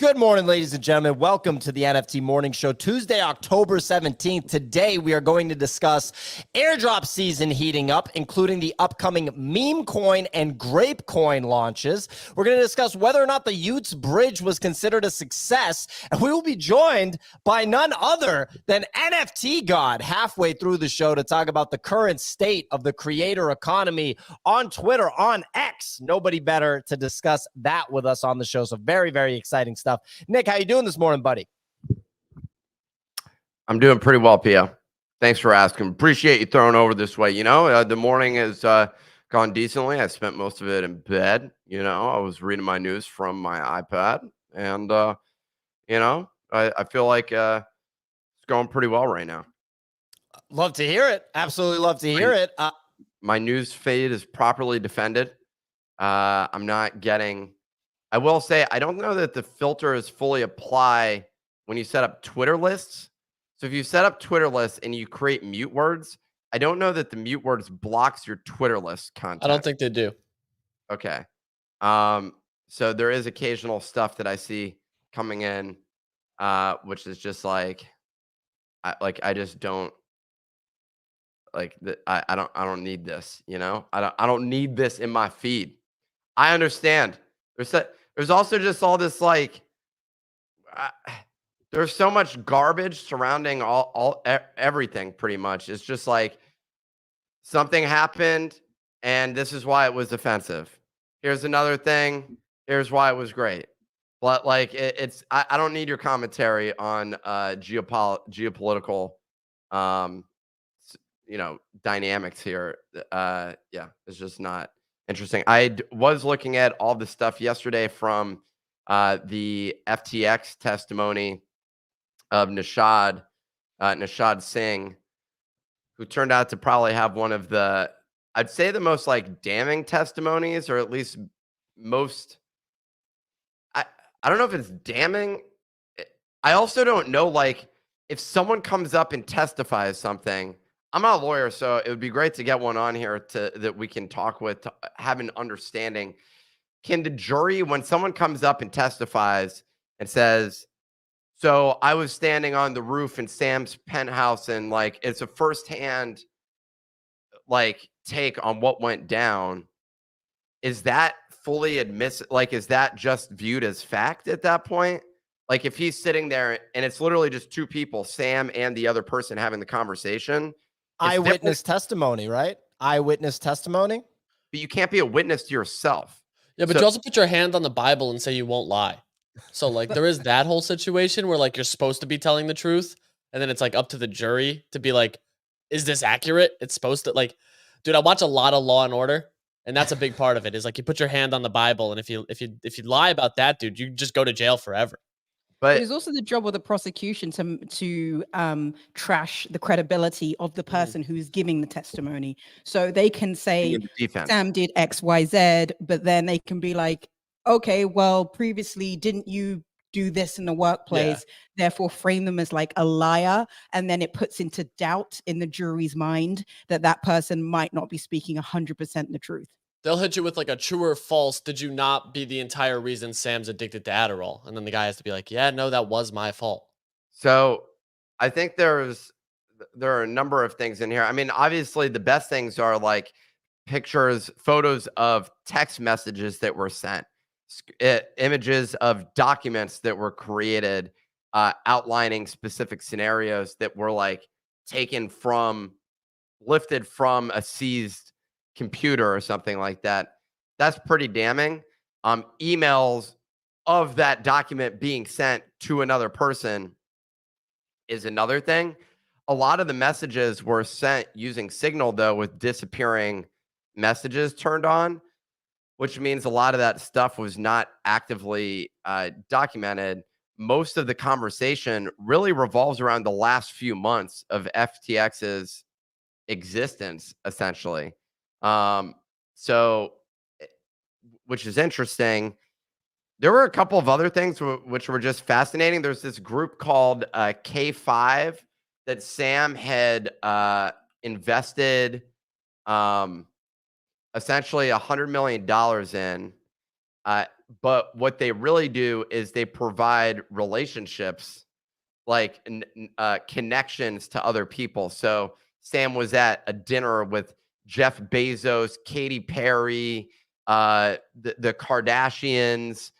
Good morning, ladies and gentlemen. Welcome to the NFT Morning Show, Tuesday, October 17th. Today, we are going to discuss airdrop season heating up, including the upcoming meme coin and grape coin launches. We're going to discuss whether or not the Utes Bridge was considered a success, and we will be joined by none other than NFT God halfway through the show to talk about the current state of the creator economy on Twitter, on X. Nobody better to discuss that with us on the show, so very, very exciting stuff. Nick, how you doing this morning, buddy? I'm doing pretty well, Pia. Thanks for asking. Appreciate you throwing over this way. You know, the morning has gone decently. I spent most of it in bed. You know, I was reading my news from my iPad, and you know, I feel like it's going pretty well right now. Love to hear it. Absolutely love to hear it. My news feed is properly defended. I'm not getting. I will say, I don't know that the filters fully apply when you set up Twitter lists. So if you set up Twitter lists and you create mute words, I don't know that the mute words blocks your Twitter list content. I don't think they do. Okay. So there is occasional stuff that I see coming in, which is just like, I just don't like that. I don't need this, you know, I don't need this in my feed. I understand. There's also just all this like, there's so much garbage surrounding everything pretty much. It's just like something happened and this is why it was offensive. Here's another thing. Here's why it was great. But like, I don't need your commentary on geopolitical, you know, dynamics here. Yeah, it's just not interesting. I was looking at all the stuff yesterday from the FTX testimony of Nishad Singh, who turned out to probably have one of the, I'd say the most like damning testimonies, or at least most, I don't know if it's damning. I also don't know, like, if someone comes up and testifies something. I'm not a lawyer, so it would be great to get one on here that we can talk with, to have an understanding. Can the jury, when someone comes up and testifies and says, so I was standing on the roof in Sam's penthouse and like it's a firsthand like take on what went down, is that fully admissible? Like, is that just viewed as fact at that point? Like if he's sitting there and it's literally just two people, Sam and the other person having the conversation. Eyewitness testimony, right? Eyewitness testimony. But you can't be a witness to yourself. Yeah, but you also put your hand on the Bible and say you won't lie. So like there is that whole situation where like you're supposed to be telling the truth, and then it's like up to the jury to be like, is this accurate? It's supposed to, like, dude, I watch a lot of Law and Order, and that's a big part of it. Is like you put your hand on the Bible, and if you lie about that, dude, you just go to jail forever. But it's also the job of the prosecution to trash the credibility of the person who's giving the testimony. So they can say Sam did X, Y, Z, but then they can be like, okay, well, previously, didn't you do this in the workplace? Yeah. Therefore, frame them as like a liar. And then it puts into doubt in the jury's mind that that person might not be speaking 100% the truth. They'll hit you with like a true or false. Did you not be the entire reason Sam's addicted to Adderall? And then the guy has to be like, yeah, no, that was my fault. So I think there are a number of things in here. I mean, obviously the best things are like pictures, photos of text messages that were sent, images of documents that were created, outlining specific scenarios that were like lifted from a seized computer or something like that. That's pretty damning. Emails of that document being sent to another person is another thing. A lot of the messages were sent using Signal, though, with disappearing messages turned on, which means a lot of that stuff was not actively documented. Most of the conversation really revolves around the last few months of FTX's existence, essentially. So, which is interesting. There were a couple of other things which were just fascinating. There's this group called K5 that Sam had invested essentially $100 million in. but what they really do is they provide relationships, like connections to other people. So Sam was at a dinner with Jeff Bezos, Katy Perry, the Kardashians,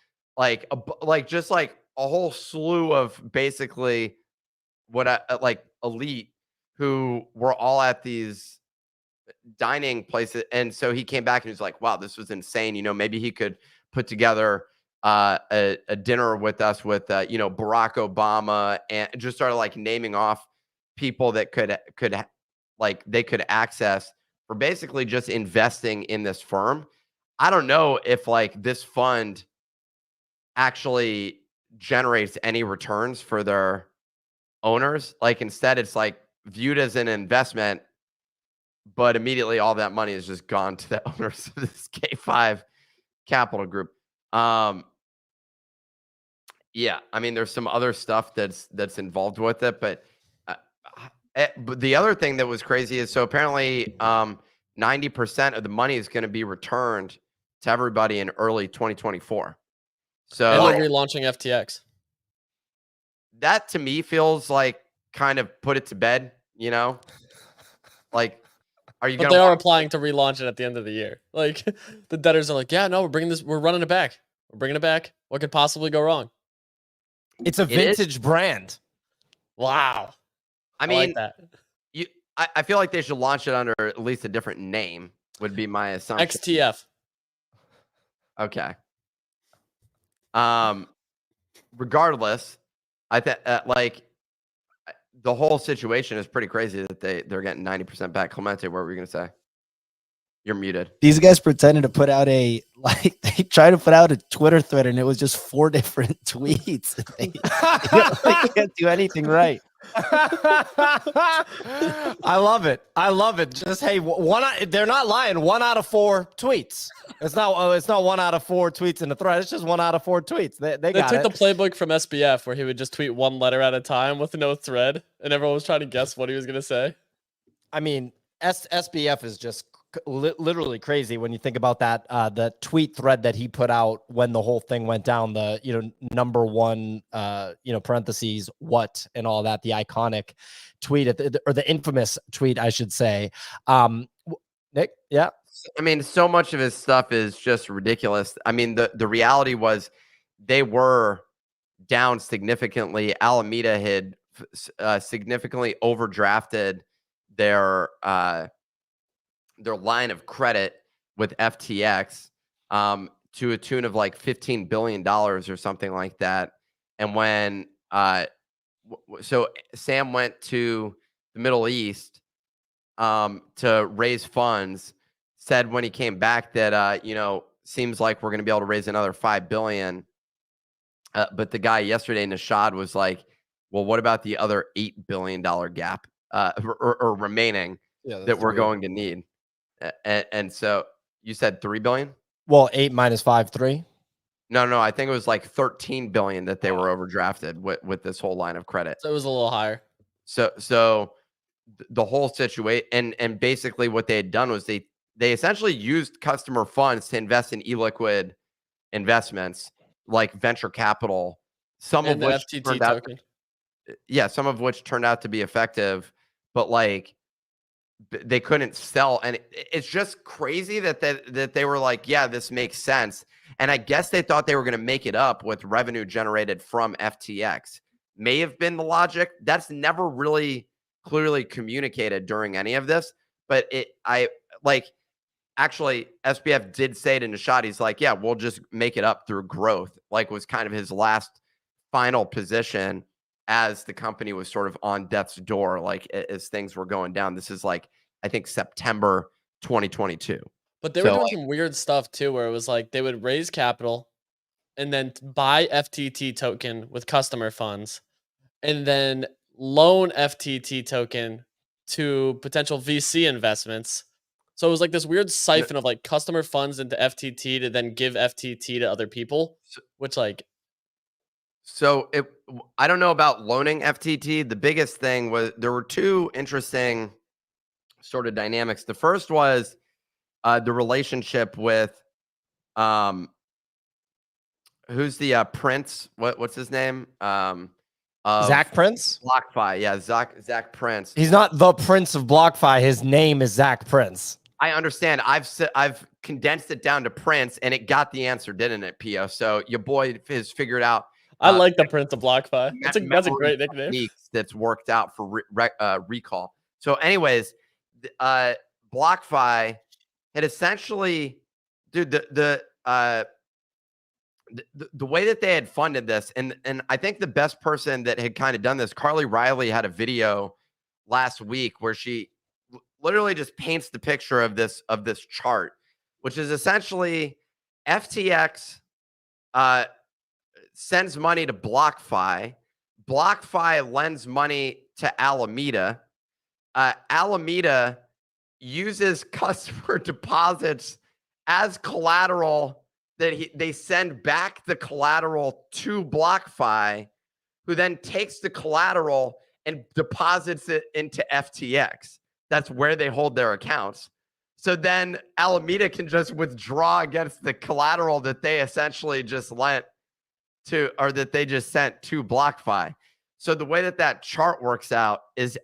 just like a whole slew of basically like elite who were all at these dining places. And so he came back and he was like, wow, this was insane. You know, maybe he could put together a dinner with us with, Barack Obama, and just started like naming off people that they could access for basically just investing in this firm. I don't know if like this fund actually generates any returns for their owners. Like instead it's like viewed as an investment, but immediately all that money is just gone to the owners of this K5 Capital Group. Yeah, I mean, there's some other stuff that's involved with it, but the other thing that was crazy is, so apparently 90% of the money is going to be returned to everybody in early 2024. So and they're relaunching FTX. That to me feels like kind of put it to bed, like, are you? But they are applying to relaunch it at the end of the year. Like the debtors are like, yeah, no, we're running it back. We're bringing it back. What could possibly go wrong? It's a vintage brand. Wow. I mean, like that. I feel like they should launch it under at least a different name, would be my assumption. XTF. Okay. Regardless, I think like the whole situation is pretty crazy that they're getting 90% back. Clemente, what were you gonna say? You're muted. These guys pretended to put out they tried to put out a Twitter thread and it was just 4 different tweets. They can't do anything right. I love it. Just, hey, they're not lying. 1 out of 4 tweets. It's not 1 out of 4 tweets in the thread. It's just 1 out of 4 tweets. They took the playbook from SBF where he would just tweet 1 letter at a time with no thread, and everyone was trying to guess what he was gonna say. I mean, SBF is just literally crazy when you think about that. The tweet thread that he put out when the whole thing went down, the number 1 parentheses what and all that, the iconic tweet or the infamous tweet, I should say. Nick, yeah. I mean, so much of his stuff is just ridiculous. I mean, the reality was they were down significantly. Alameda had significantly overdrafted their line of credit with FTX to a tune of like $15 billion or something like that. And when so Sam went to the Middle East to raise funds, said when he came back that seems like we're going to be able to raise another $5 billion. But the guy yesterday, Nishad, was like, well, what about the other $8 billion gap or remaining that we're going to need? And so you said 3 billion? Well, 8 minus 5, 3. No, I think it was like 13 billion that they were overdrafted with this whole line of credit. So it was a little higher. So the whole situation, and basically what they had done was they essentially used customer funds to invest in illiquid investments like venture capital, some of which turned out to be effective, but like they couldn't sell. And it's just crazy that they were like, yeah, this makes sense. And I guess they thought they were going to make it up with revenue generated from FTX. May have been the logic. That's never really clearly communicated during any of this. But actually, SBF did say to Nishad, he's like, yeah, we'll just make it up through growth. Like, was kind of his last final position as the company was sort of on death's door, like as things were going down. This is like, I think, September 2022. But they were doing some weird stuff too, where it was like they would raise capital and then buy FTT token with customer funds and then loan FTT token to potential VC investments. So it was like this weird siphon of like customer funds into FTT to then give FTT to other people, which like. So I don't know about loaning FTT. The biggest thing was there were 2 interesting sort of dynamics. The first was the relationship with who's the Prince? What's his name? Zach Prince? BlockFi. Yeah, Zach Prince. He's not the Prince of BlockFi. His name is Zach Prince. I understand. I've condensed it down to Prince, and it got the answer, didn't it, Pio? So your boy has figured out. I like the Prince of BlockFi. That's a great nickname. That's worked out for recall. So, anyways, BlockFi had essentially, dude, the way that they had funded this, and I think the best person that had kind of done this, Carly Riley, had a video last week where she literally just paints the picture of this chart, which is essentially FTX sends money to BlockFi. BlockFi lends money to Alameda. Alameda uses customer deposits as collateral that they send back the collateral to BlockFi, who then takes the collateral and deposits it into FTX. That's where they hold their accounts. So then Alameda can just withdraw against the collateral that they essentially just lent to, or that they just sent to BlockFi. So the way that chart works out is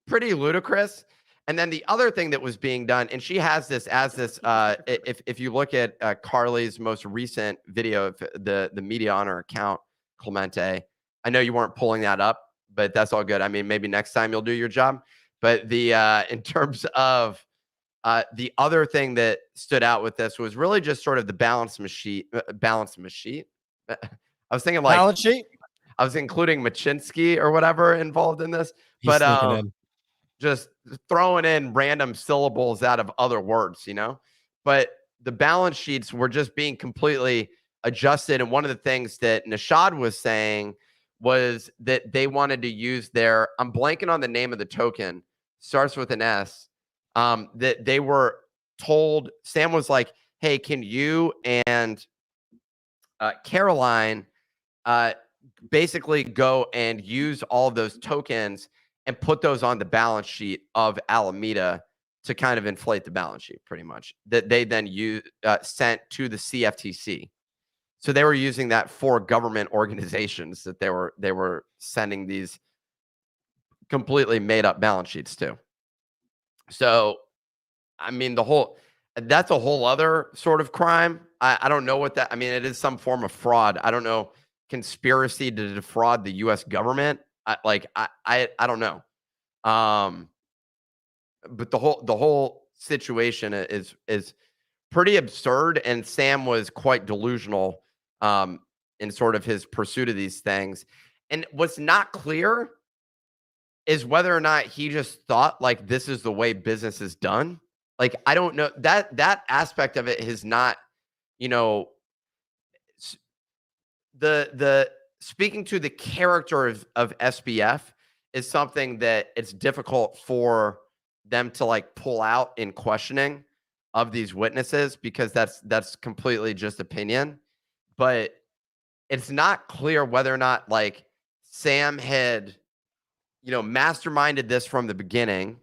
pretty ludicrous. And then the other thing that was being done, and she has this as this, if you look at Carly's most recent video of the media on her account, Clemente, I know you weren't pulling that up, but that's all good. I mean, maybe next time you'll do your job. But the in terms of the other thing that stood out with this was really just sort of the balance machine. I was thinking like balance sheet. I was including Machinsky or whatever involved in this, but just throwing in random syllables out of other words, you know. But the balance sheets were just being completely adjusted. And one of the things that Nishad was saying was that they wanted to use their, I'm blanking on the name of the token, starts with an S, that they were told, Sam was like, hey, can you and Caroline basically go and use all of those tokens and put those on the balance sheet of Alameda to kind of inflate the balance sheet, pretty much, that they then sent to the CFTC. So they were using that for government organizations that they were sending these completely made up balance sheets to. So, I mean, that's a whole other sort of crime. I don't know what that, I mean, it is some form of fraud. I don't know, conspiracy to defraud the U.S. government. I don't know. But the whole situation is pretty absurd, and Sam was quite delusional in sort of his pursuit of these things. And what's not clear is whether or not he just thought like this is the way business is done. Like, I don't know, that aspect of it is not, you know, the speaking to the character of SBF is something that it's difficult for them to like pull out in questioning of these witnesses, because that's completely just opinion. But it's not clear whether or not like Sam had, you know, masterminded this from the beginning,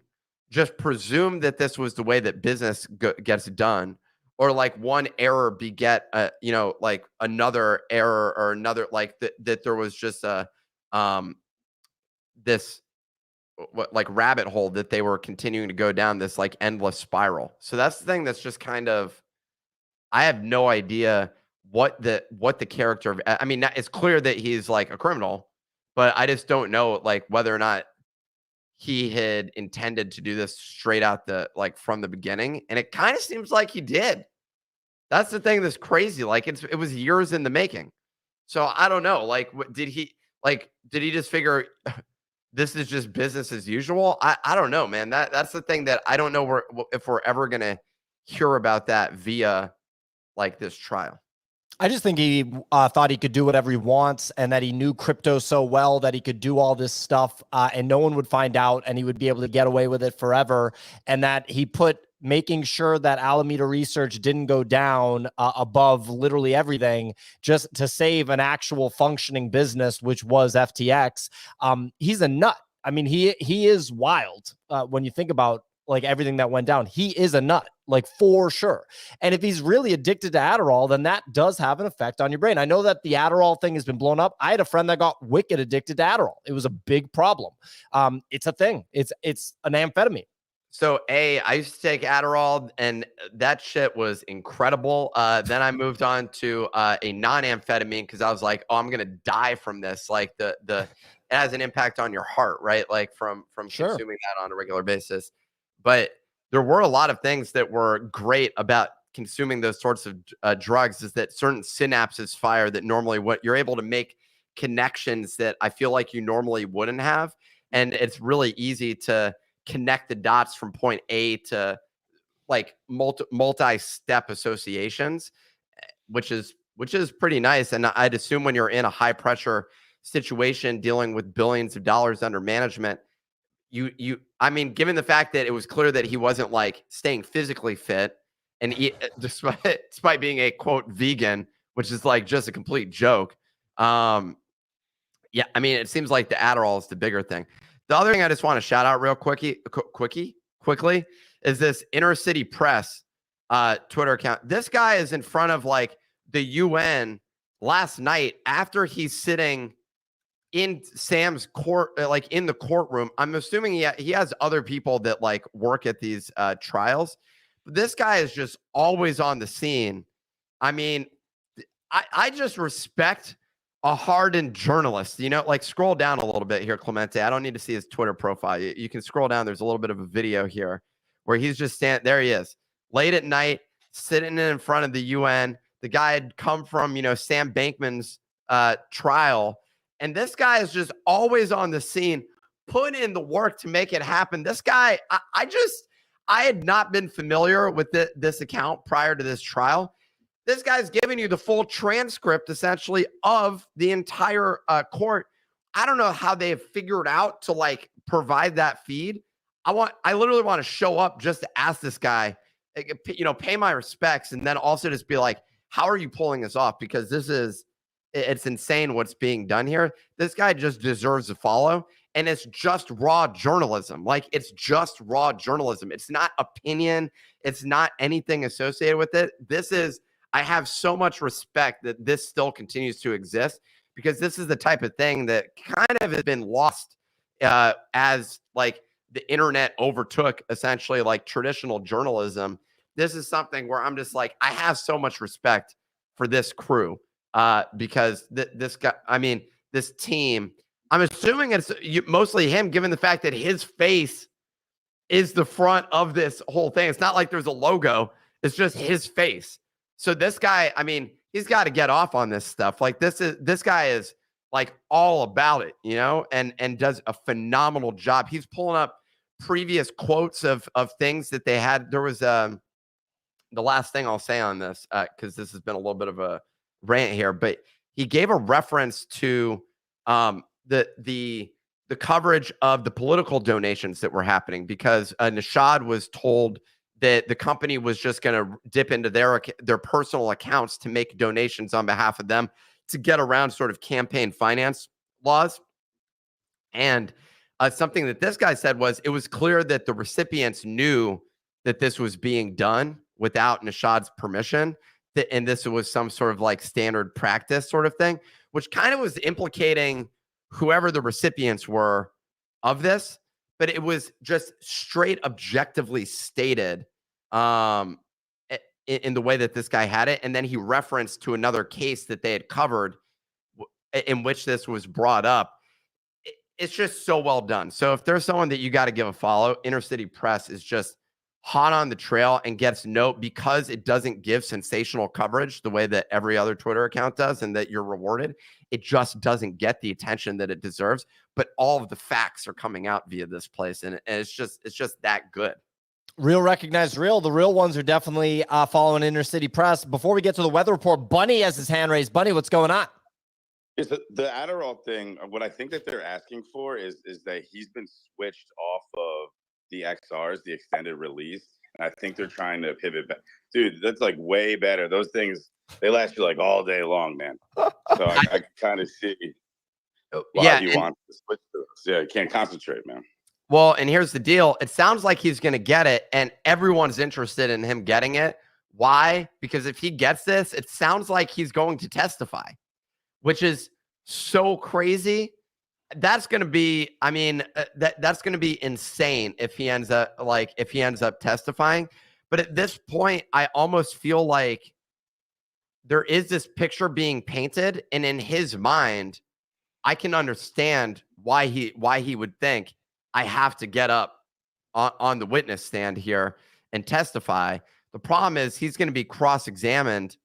just presumed that this was the way that business gets done, or like one error beget you know, like another error, or another, like that there was just a this like rabbit hole that they were continuing to go down, this like endless spiral. So that's the thing that's just kind of, I have no idea what the character of, I mean, it's clear that he's like a criminal, but I just don't know like whether or not he had intended to do this straight out like from the beginning. And it kind of seems like he did. That's the thing that's crazy. Like it was years in the making. So I don't know. Like, did he just figure this is just business as usual? I don't know, man. That's the thing that I don't know if we're ever going to hear about that via like this trial. I just think he thought he could do whatever he wants, and that he knew crypto so well that he could do all this stuff and no one would find out, and he would be able to get away with it forever. And that he put making sure that Alameda Research didn't go down above literally everything, just to save an actual functioning business, which was FTX. He's a nut. I mean, he is wild when you think about like everything that went down. He is a nut, like for sure. And if he's really addicted to Adderall, then that does have an effect on your brain. I know that the Adderall thing has been blown up. I had a friend that got wicked addicted to Adderall. It was a big problem. It's a thing. It's an amphetamine. So I used to take Adderall, and that shit was incredible. Then I moved on to a non-amphetamine because I was like, oh, I'm gonna die from this. Like it has an impact on your heart, right? Like from Sure. consuming that on a regular basis. But there were a lot of things that were great about consuming those sorts of drugs. Is that certain synapses fire that normally what you're able to make connections that I feel like you normally wouldn't have, and it's really easy to connect the dots from point A to like multi-step associations, which is pretty nice. And I'd assume when you're in a high pressure situation dealing with billions of dollars under management, I mean, given the fact that it was clear that he wasn't like staying physically fit, and despite being a quote vegan, which is like just a complete joke. Yeah, I mean, it seems like the Adderall is the bigger thing. The other thing I just want to shout out real quickly is this Inner City Press Twitter account. This guy is in front of like the UN last night after he's sitting in Sam's court, like in the courtroom. I'm assuming he has other people that like work at these trials. But this guy is just always on the scene. I mean, I just respect a hardened journalist, you know, like scroll down a little bit here, Clemente. I don't need to see his Twitter profile. You can scroll down. There's a little bit of a video here where he's just there he is late at night, sitting in front of the UN. The guy had come from, Sam Bankman's trial. And this guy is just always on the scene, putting in the work to make it happen. This guy, I had not been familiar with this account prior to this trial. This guy's giving you the full transcript, essentially, of the entire court. I don't know how they have figured out to like provide that feed. I literally want to show up just to ask this guy, pay my respects, and then also just be like, how are you pulling this off? Because it's insane what's being done here. This guy just deserves a follow, and it's just raw journalism. Like, it's just raw journalism. It's not opinion. It's not anything associated with it. I have so much respect that this still continues to exist, because this is the type of thing that kind of has been lost as like the internet overtook essentially like traditional journalism. This is something where I'm just like, I have so much respect for this crew because this guy, I mean, this team, I'm assuming it's mostly him, given the fact that his face is the front of this whole thing. It's not like there's a logo. It's just his face. So this guy, I mean, he's got to get off on this stuff. Like this guy is like all about it, and does a phenomenal job. He's pulling up previous quotes of things that they had. There was the last thing I'll say on this, because this has been a little bit of a rant here, but he gave a reference to the coverage of the political donations that were happening, because Nishad was told that the company was just going to dip into their personal accounts to make donations on behalf of them to get around sort of campaign finance laws. And something that this guy said was, it was clear that the recipients knew that this was being done without Nishad's permission, and this was some sort of like standard practice sort of thing, which kind of was implicating whoever the recipients were of this. But it was just straight objectively stated in the way that this guy had it. And then he referenced to another case that they had covered in which this was brought up. It's just so well done. So if there's someone that you got to give a follow, Inner City Press is just hot on the trail and gets note, because it doesn't give sensational coverage the way that every other Twitter account does and that you're rewarded. It just doesn't get the attention that it deserves. But all of the facts are coming out via this place, and it's just that good. Real recognized real. The real ones are definitely following Inner City Press. Before we get to the weather report, Bunny has his hand raised. Bunny, what's going on? Is the Adderall thing? What I think that they're asking for is that he's been switched off of the XRs, the extended release. And I think they're trying to pivot back. Dude, that's like way better. Those things, they last you like all day long, man. So I kind of see why you want to switch to this. Yeah, you can't concentrate, man. Well, and here's the deal. It sounds like he's going to get it, and everyone's interested in him getting it. Why? Because if he gets this, it sounds like he's going to testify, which is so crazy. That's going to be, I mean, that's going to be insane if he ends up testifying. But at this point, I almost feel like there is this picture being painted, and in his mind, I can understand why he would think I have to get up on the witness stand here and testify. The problem is he's going to be cross-examined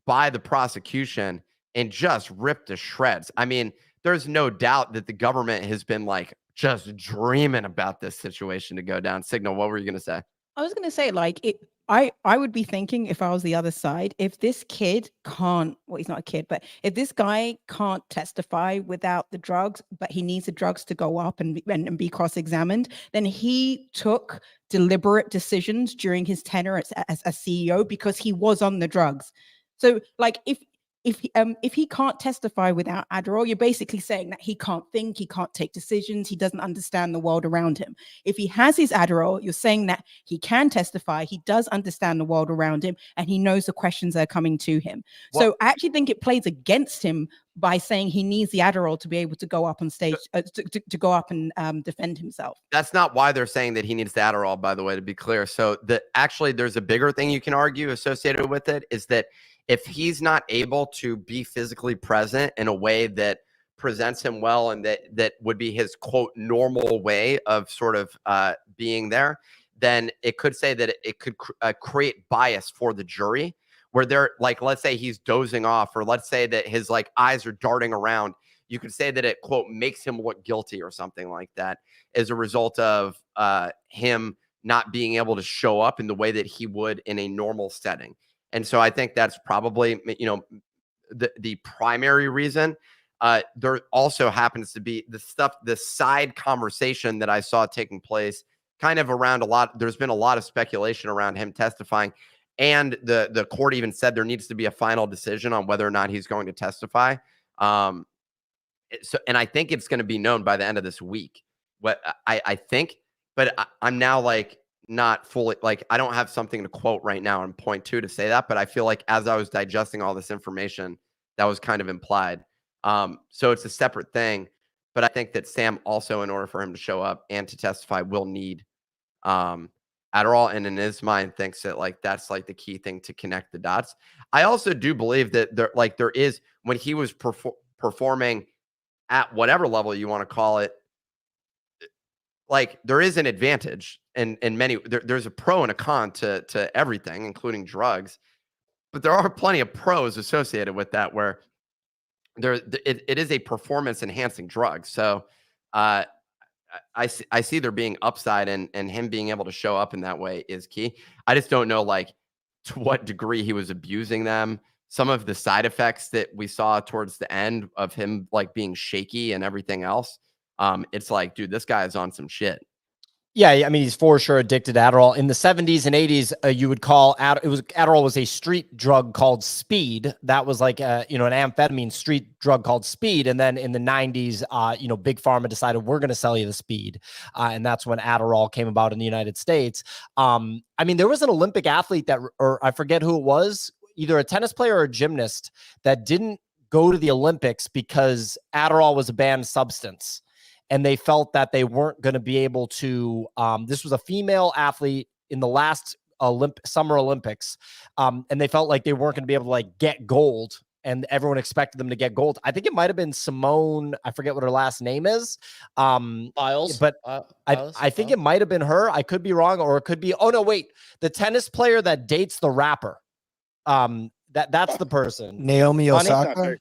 by the prosecution and just ripped to shreds. I mean, there's no doubt that the government has been like just dreaming about this situation to go down. Signal, what were you going to say? I was going to say, like, I would be thinking, if I was the other side, if this kid can't, well, he's not a kid, but if this guy can't testify without the drugs, but he needs the drugs to go up and be cross-examined, then he took deliberate decisions during his tenure as a CEO because he was on the drugs. So, like, if he can't testify without Adderall, you're basically saying that he can't think, he can't take decisions, he doesn't understand the world around him. If he has his Adderall, you're saying that he can testify, he does understand the world around him, and he knows the questions that are coming to him. Well, so I actually think it plays against him by saying he needs the Adderall to be able to go up on stage, to go up and defend himself. That's not why they're saying that he needs the Adderall, by the way, to be clear. So actually there's a bigger thing you can argue associated with it, is that if he's not able to be physically present in a way that presents him well and that would be his, quote, normal way of sort of being there, then it could say that it could create bias for the jury, where they're like, let's say he's dozing off, or let's say that his like eyes are darting around. You could say that it, quote, makes him look guilty or something like that as a result of him not being able to show up in the way that he would in a normal setting. And so I think that's probably, you know, the primary reason. There also happens to be the side conversation that I saw taking place kind of around a lot. There's been a lot of speculation around him testifying. And the court even said there needs to be a final decision on whether or not he's going to testify. And I think it's going to be known by the end of this week. What I think, but I'm now like, not fully, like, I don't have something to quote right now and point to say that, but I feel like as I was digesting all this information, that was kind of implied. So it's a separate thing, but I think that Sam also, in order for him to show up and to testify, will need Adderall, and in his mind thinks that like that's like the key thing to connect the dots. I also do believe that there is, when he was performing at whatever level you want to call it, like there is an advantage, and many there's a pro and a con to everything, including drugs, but there are plenty of pros associated with that, where it is a performance enhancing drug. So I see there being upside, and him being able to show up in that way is key. I just don't know like to what degree he was abusing them. Some of the side effects that we saw towards the end of him like being shaky and everything else. It's like, dude, this guy is on some shit. Yeah, I mean, he's for sure addicted to Adderall. In the 70s and 80s, you would call Adderall was a street drug called speed. That was like an amphetamine street drug called speed. And then in the 90s, Big Pharma decided we're going to sell you the speed, and that's when Adderall came about in the United States. I mean, there was an Olympic athlete or I forget who it was, either a tennis player or a gymnast, that didn't go to the Olympics because Adderall was a banned substance. And they felt that they weren't going to be able to, this was a female athlete in the last Summer Olympics. And they felt like they weren't going to be able to like get gold, and everyone expected them to get gold. I think it might've been Simone. I forget what her last name is. Biles. But I think it might've been her. I could be wrong, or it could be, oh no, wait, the tennis player that dates the rapper. That's the person. Naomi Osaka.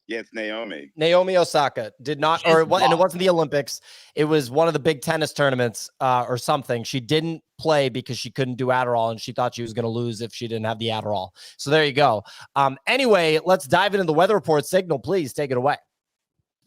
Yeah, it's Naomi. Naomi Osaka did not, and it wasn't the Olympics. It was one of the big tennis tournaments or something. She didn't play because she couldn't do Adderall, and she thought she was going to lose if she didn't have the Adderall. So there you go. Anyway, let's dive into the weather report. Signal, please take it away.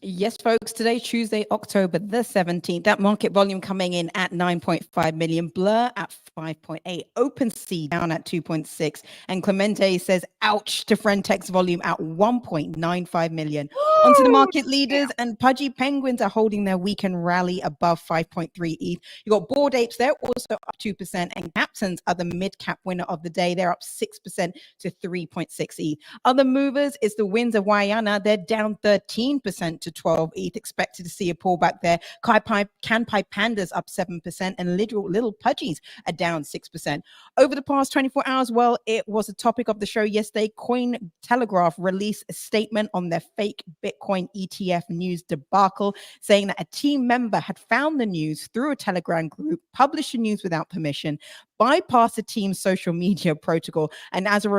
Yes, folks. Today, Tuesday, October the 17th. That market volume coming in at 9.5 million. Blur at 5.8. OpenSea down at 2.6. And Clemente says, ouch to Frentex volume at 1.95 million. Onto the market leaders, and Pudgy Penguins are holding their weekend rally above 5.3 ETH. You got Bored Apes, they're also up 2%. And Captains are the mid-cap winner of the day. They're up 6% to 3.6 ETH. Other movers is the Winds of Wayana. They're down 13% to 12 ETH. Expected to see a pullback there. Canpai Pandas up 7%, and little Pudgies are down 6%. Over the past 24 hours, well, it was a topic of the show yesterday. Cointelegraph released a statement on their fake Bitcoin ETF news debacle, saying that a team member had found the news through a Telegram group, published the news without permission, bypassed the team's social media protocol, and as a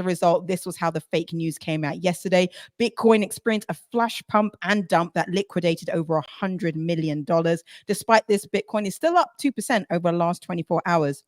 result, this was how the fake news came out yesterday. Bitcoin experienced a flash pump and dump that liquidated over $100 million. Despite this, Bitcoin is still up 2% over the last 24 hours.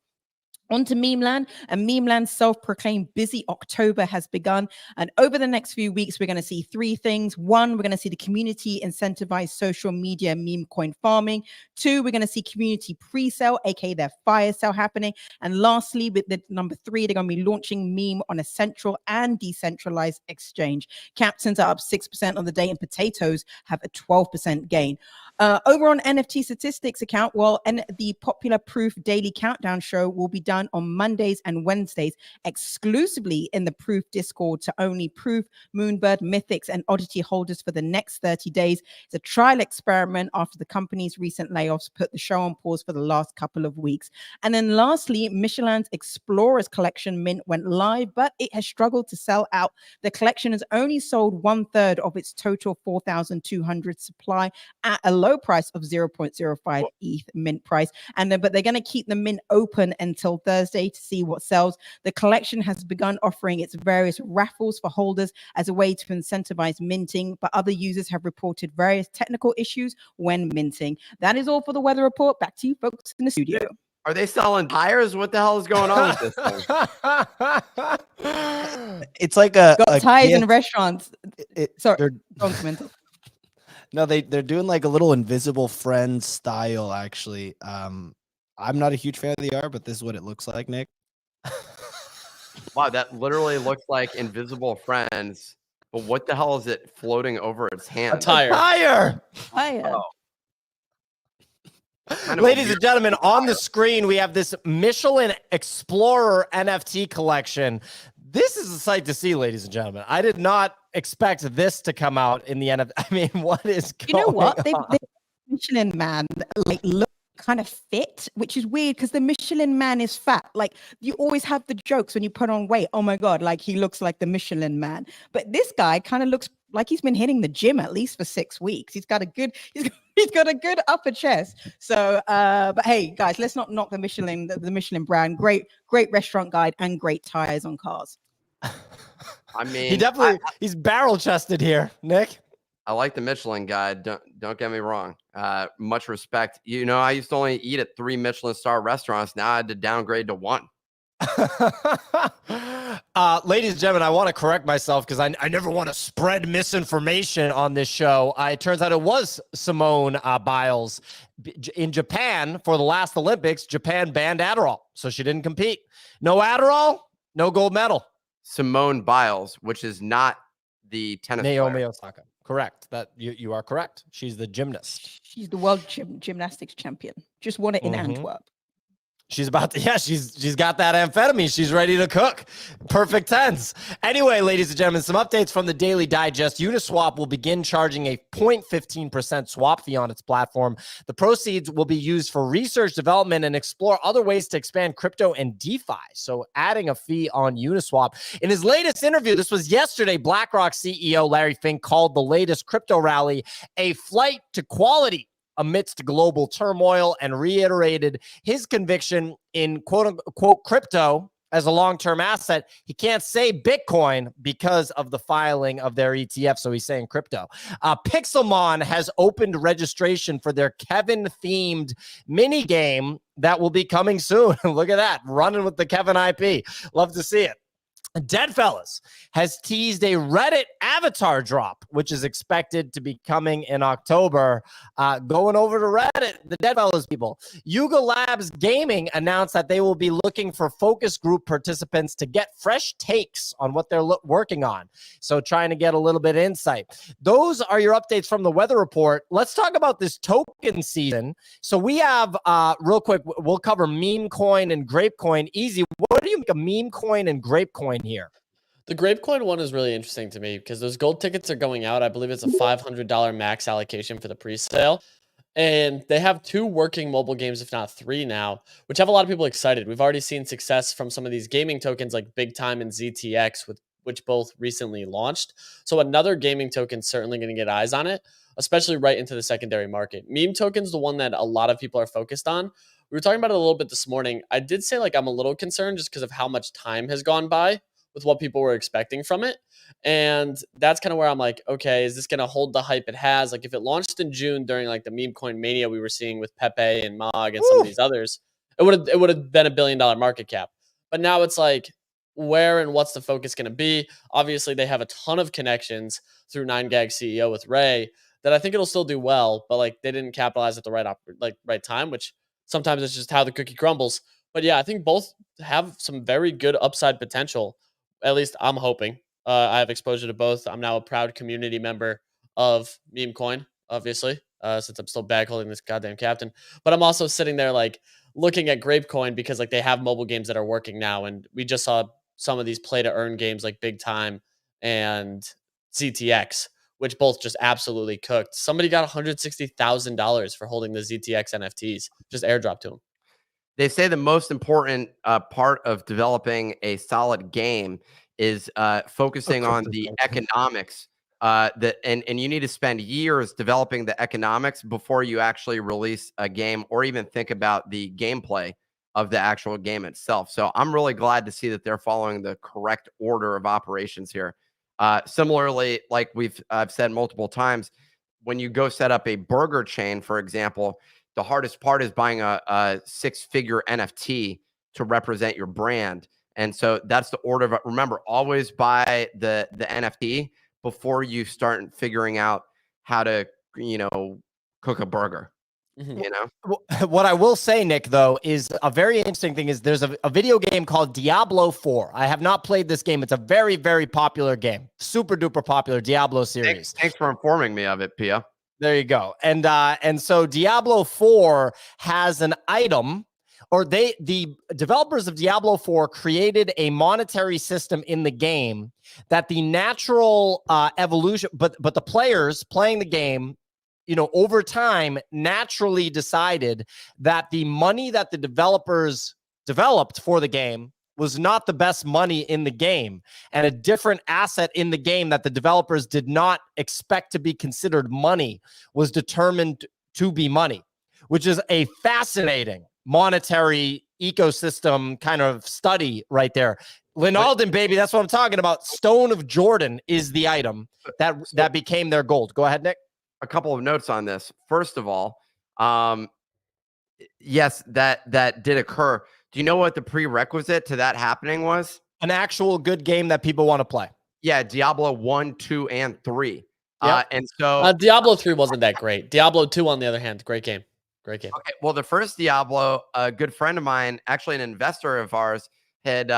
On to Memeland, and Memeland's self-proclaimed busy October has begun. And over the next few weeks, we're going to see three things. One, we're going to see the community incentivize social media meme coin farming. Two, we're going to see community pre-sale, aka their fire sale happening. And lastly, with the number three, they're going to be launching meme on a central and decentralized exchange. Captains are up 6% on the day, and potatoes have a 12% gain. Over on NFT statistics account, and the Popular Proof Daily Countdown show will be done on Mondays and Wednesdays exclusively in the Proof Discord to only Proof, Moonbird, Mythics, and Oddity holders for the next 30 days. It's a trial experiment after the company's recent layoffs put the show on pause for the last couple of weeks. And then lastly, Michelin's Explorers Collection mint went live, but it has struggled to sell out. The collection has only sold 1/3 of its total 4,200 supply at a low price of 0.05 ETH mint price. But they're going to keep the mint open until Thursday to see what sells. The collection has begun offering its various raffles for holders as a way to incentivize minting, but other users have reported various technical issues when minting. That is all for the weather report. Back to you folks in the studio. Are they selling tires? What the hell is going on with this thing? It's like a tires gift. in restaurants. Sorry, no, they're doing like a little Invisible Friends style, actually. I'm not a huge fan of the art, but this is what it looks like, Nick. Wow, that literally looks like Invisible Friends. But what the hell is it floating over its hand? A tire. Oh. Ladies and gentlemen, on the screen, we have this Michelin Explorer NFT collection. This is a sight to see, ladies and gentlemen. I did not expect this to come out in the NFT. I mean, what is going on? You know what? They Michelin Man look kind of fit, which is weird because the Michelin Man is fat. Like, you always have the jokes when you put on weight. Oh my God, like he looks like the Michelin Man. But this guy kind of looks like he's been hitting the gym at least for 6 weeks. He's got a good upper chest. So, but hey, guys, let's not knock the Michelin brand. Great restaurant guide and great tires on cars. I mean, he's barrel chested here, Nick. I like the Michelin guide. Don't get me wrong. Much respect. You know, I used to only eat at 3 Michelin star restaurants. Now I had to downgrade to 1. Ladies and gentlemen, I want to correct myself because I never want to spread misinformation on this show. It turns out it was Simone Biles. In Japan, for the last Olympics, Japan banned Adderall, so she didn't compete. No Adderall, no gold medal. Simone Biles, which is not the tennis Naomi player. Osaka. Correct. That you are correct. She's the gymnast. She's the world gymnastics champion. Just won it in Antwerp. She's about to, she's got that amphetamine. She's ready to cook. Perfect tense. Anyway, ladies and gentlemen, some updates from the Daily Digest. Uniswap will begin charging a 0.15% swap fee on its platform. The proceeds will be used for research, development, and explore other ways to expand crypto and DeFi. So adding a fee on Uniswap. In his latest interview, this was yesterday, BlackRock CEO Larry Fink called the latest crypto rally a flight to quality amidst global turmoil, and reiterated his conviction in quote-unquote crypto as a long-term asset. He can't say Bitcoin because of the filing of their ETF, so he's saying crypto. Pixelmon has opened registration for their Kevin-themed mini game that will be coming soon. Look at that, running with the Kevin IP. Love to see it. Deadfellas has teased a Reddit avatar drop, which is expected to be coming in October. Going over to Reddit, the Deadfellas people. Yuga Labs Gaming announced that they will be looking for focus group participants to get fresh takes on what they're working on. So trying to get a little bit of insight. Those are your updates from the weather report. Let's talk about this token season. So we have, real quick, we'll cover meme coin and grape coin. Easy. What do you make of meme coin and grape coin here? The grape coin one is really interesting to me because those gold tickets are going out. I believe it's a $500 max allocation for the pre-sale. And they have 2 working mobile games, if not 3 now, which have a lot of people excited. We've already seen success from some of these gaming tokens like Big Time and ZTX, which both recently launched. So another gaming token certainly going to get eyes on it, especially right into the secondary market. Meme tokens, the one that a lot of people are focused on. We were talking about it a little bit this morning. I did say like I'm a little concerned just because of how much time has gone by with what people were expecting from it. And that's kind of where I'm like, okay, is this going to hold the hype it has? Like if it launched in June during like the meme coin mania we were seeing with Pepe and Mog and some of these others, it would have been $1 billion market cap. But now it's like, where and what's the focus going to be? Obviously, they have a ton of connections through 9gag CEO with Ray that I think it'll still do well, but like they didn't capitalize at the right time, which sometimes it's just how the cookie crumbles. But yeah, I think both have some very good upside potential. At least I'm hoping. I have exposure to both. I'm now a proud community member of Meme Coin, obviously, since I'm still bag holding this goddamn captain. But I'm also sitting there like looking at Grape Coin because like they have mobile games that are working now, and we just saw some of these play to earn games like Big Time and ZTX, which both just absolutely cooked. Somebody got $160,000 for holding the ZTX NFTs, just airdrop to them. They say the most important part of developing a solid game is focusing on the economics. And you need to spend years developing the economics before you actually release a game or even think about the gameplay of the actual game itself. So I'm really glad to see that they're following the correct order of operations here. Similarly, like I've said multiple times, when you go set up a burger chain, for example, the hardest part is buying a 6-figure NFT to represent your brand. And so that's the order of it. Remember, always buy the NFT before you start figuring out how to, cook a burger. What I will say, Nick, though, is a very interesting thing is there's a video game called Diablo 4. I have not played this game. It's a very, very popular game. Super duper popular Diablo series. Thanks for informing me of it, Pia. There you go. And so Diablo 4 has an item, or the developers of Diablo 4 created a monetary system in the game that the natural evolution, but the players playing the game, over time naturally decided that the money that the developers developed for the game was not the best money in the game, and a different asset in the game that the developers did not expect to be considered money was determined to be money, which is a fascinating monetary ecosystem kind of study right there. Linalden, baby, that's what I'm talking about. Stone of Jordan is the item that became their gold. Go ahead, Nick. A couple of notes on this. First of all, yes, that did occur. Do you know what the prerequisite to that happening was? An actual good game that people want to play. Yeah, Diablo 1, 2, and 3. Yep. And so Diablo 3 wasn't that great. Diablo 2, on the other hand, great game. Great game. Okay, well, the first Diablo, a good friend of mine, actually an investor of ours, had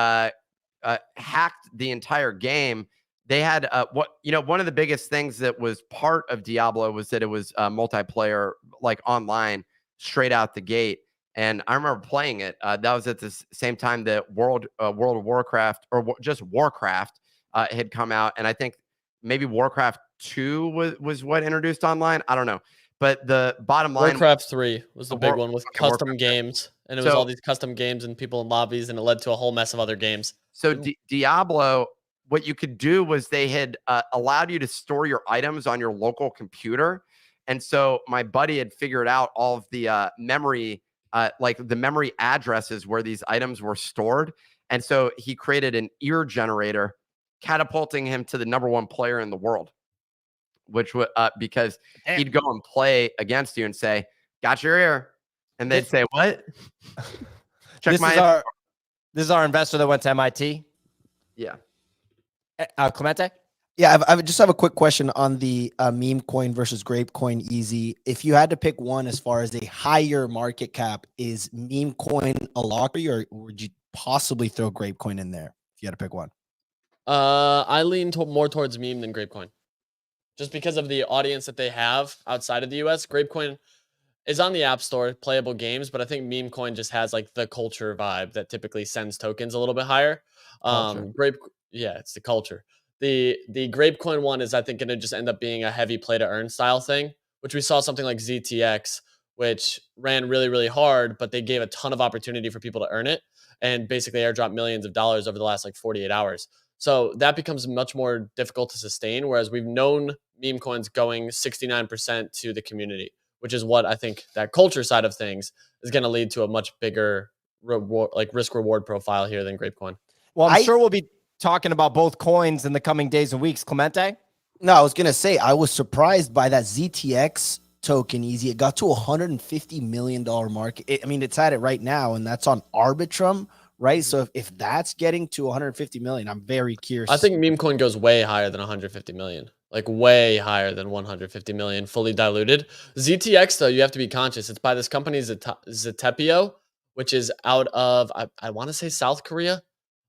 hacked the entire game. They had one of the biggest things that was part of Diablo was that it was multiplayer, like online, straight out the gate. And I remember playing it. That was at the same time that World of Warcraft, or just Warcraft, had come out. And I think maybe Warcraft 2 was what introduced online. I don't know. But the bottom line, Warcraft 3 was the big one with custom games. And it was all these custom games and people in lobbies, and it led to a whole mess of other games. So Diablo, what you could do was they had allowed you to store your items on your local computer. And so my buddy had figured out all of the memory, like the memory addresses where these items were stored. And so he created an ear generator, catapulting him to the #1 player in the world, which would because he'd go and play against you and say, "Got your ear," and they'd say, "What?" This is our investor that went to MIT. Yeah. Clemente? Yeah, I just have a quick question on the meme coin versus grape coin easy. If you had to pick one as far as a higher market cap, is meme coin a lock for you, or would you possibly throw grape coin in there if you had to pick one? I lean more towards meme than Grapecoin, just because of the audience that they have outside of the US. Grapecoin is on the App Store, playable games, but I think meme coin just has like the culture vibe that typically sends tokens a little bit higher. Culture. Yeah, it's the culture. The Grapecoin one is, I think, going to just end up being a heavy play to earn style thing, which we saw something like ZTX, which ran really, really hard, but they gave a ton of opportunity for people to earn it and basically airdrop millions of dollars over the last like 48 hours. So that becomes much more difficult to sustain, whereas we've known meme coins going 69% to the community, which is what I think that culture side of things is going to lead to a much bigger reward, like risk reward profile here than Grapecoin. Well, I'm sure we'll be talking about both coins in the coming days and weeks. Clemente? No, I was going to say, I was surprised by that ZTX token easy. It got to $150 million market. I mean, it's at it right now, and that's on Arbitrum, right? So if that's getting to 150 million, I'm very curious. I think meme coin goes way higher than 150 million, like way higher than 150 million, fully diluted. ZTX, though, you have to be conscious. It's by this company, Zetepio, which is out of, I want to say South Korea,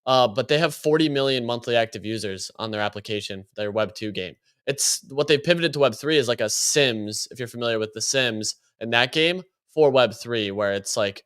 but they have 40 million monthly active users on their application, their Web 2 game. It's what they pivoted to Web 3 is like a Sims, if you're familiar with the Sims in that game, for Web 3, where it's like,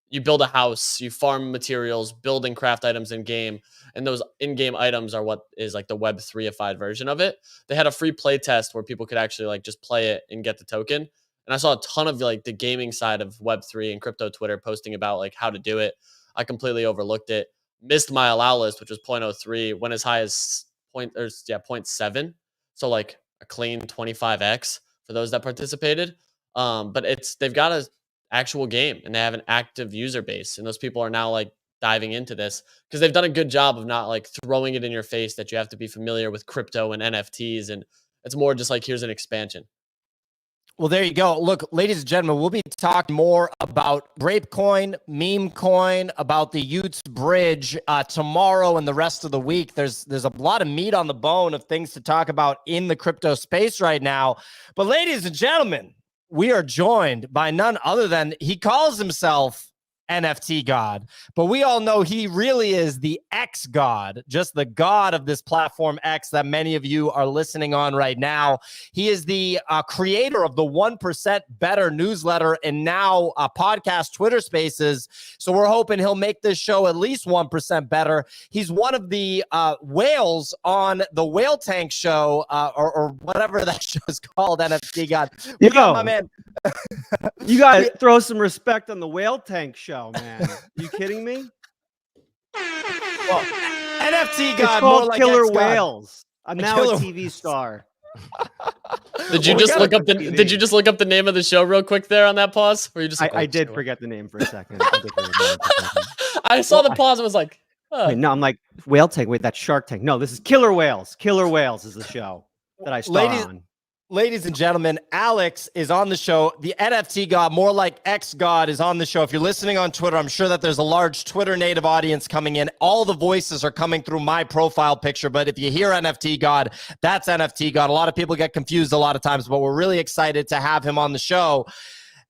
you build a house, you farm materials, build and craft items in game, and those in-game items are what is like the Web 3ified version of it. They had a free play test where people could actually like just play it and get the token. And I saw a ton of like the gaming side of Web 3 and crypto Twitter posting about like how to do it. I completely overlooked it. Missed my allow list, which was 0.03, went as high as 0.7. So like a clean 25x for those that participated. But they've got a actual game and they have an active user base, and those people are now like diving into this because they've done a good job of not like throwing it in your face that you have to be familiar with crypto and NFTs, and it's more just like, here's an expansion. Well, there you go. Look, ladies and gentlemen, we'll be talking more about Grapecoin, meme coin, about the Utes Bridge tomorrow and the rest of the week. There's a lot of meat on the bone of things to talk about in the crypto space right now. But ladies and gentlemen, we are joined by none other than, he calls himself NFT God, but we all know he really is the X God, just the God of this platform X that many of you are listening on right now. He is the creator of the 1% Better newsletter and now podcast Twitter Spaces. So we're hoping he'll make this show at least 1% better. He's one of the whales on the Whale Tank show or whatever that show is called, NFT God. We got my man. You gotta throw some respect on the Whale Tank show, man. You kidding me? Well, NFT God, it's called more like Killer X-God. Whales. I'm now a TV star. Did you just look up the name of the show real quick there on that pause? Or you just I did forget the name for a second. I saw the pause and was like, oh. Wait, no, I'm like, Whale Tank. Wait, that's Shark Tank. No, this is Killer Whales. Killer Whales is the show that I star on. Ladies and gentlemen, Alex is on the show. The NFT God, more like X God, is on the show. If you're listening on Twitter, I'm sure that there's a large Twitter native audience coming in. All the voices are coming through my profile picture, but if you hear NFT God, that's NFT God. A lot of people get confused a lot of times, but we're really excited to have him on the show.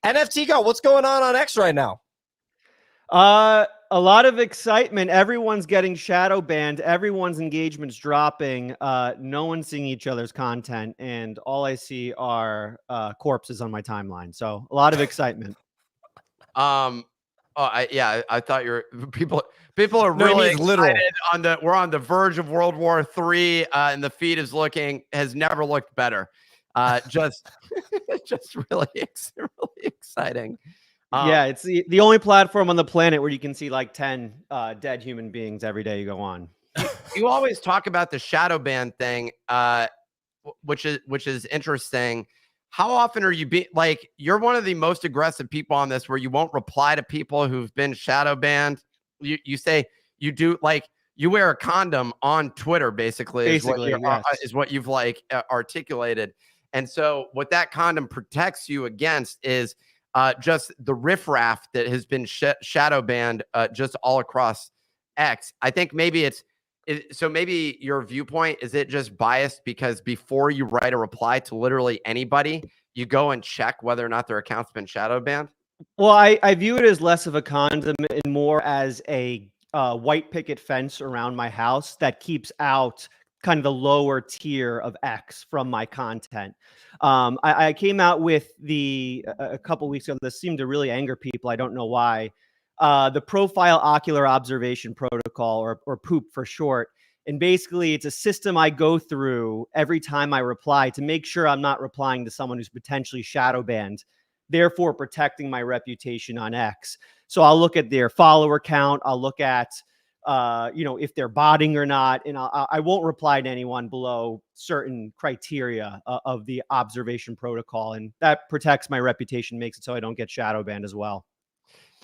NFT God, what's going on X right now? A lot of excitement. Everyone's getting shadow banned. Everyone's engagement's dropping. No one's seeing each other's content, and all I see are corpses on my timeline. So a lot of excitement. I thought people are really excited we're on the verge of World War III, and the feed has never looked better. Just really exciting. Yeah, it's the only platform on the planet where you can see like 10 dead human beings every day you go on. You always talk about the Shadowbanned thing, which is interesting. How often are you you're one of the most aggressive people on this, where you won't reply to people who've been shadowbanned. You say you do, like, you wear a condom on Twitter, basically is what you've articulated. And so what that condom protects you against is just the riffraff that has been shadow banned just all across X. I think maybe it's So maybe your viewpoint, is it just biased because before you write a reply to literally anybody, you go and check whether or not their account's been shadow banned? Well, I view it as less of a condom and more as a white picket fence around my house that keeps out kind of the lower tier of X from my content. I came out with a couple weeks ago. This seemed to really anger people. I don't know why. The Profile Ocular Observation Protocol, or POOP for short. And basically, it's a system I go through every time I reply to make sure I'm not replying to someone who's potentially shadow banned, therefore protecting my reputation on X. So I'll look at their follower count. I'll look at, if they're botting or not. And I won't reply to anyone below certain criteria of the observation protocol. And that protects my reputation, makes it so I don't get shadow banned as well.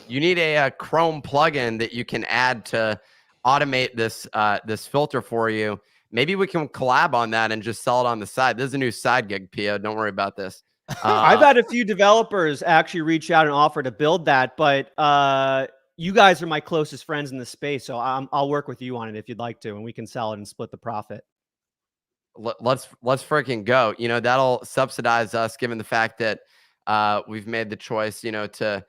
You need a Chrome plugin that you can add to automate this filter for you. Maybe we can collab on that and just sell it on the side. This is a new side gig, Pio. Don't worry about this. I've had a few developers actually reach out and offer to build that, but you guys are my closest friends in the space, so I'll work with you on it if you'd like to, and we can sell it and split the profit. Let's freaking go. That'll subsidize us, given the fact that we've made the choice, to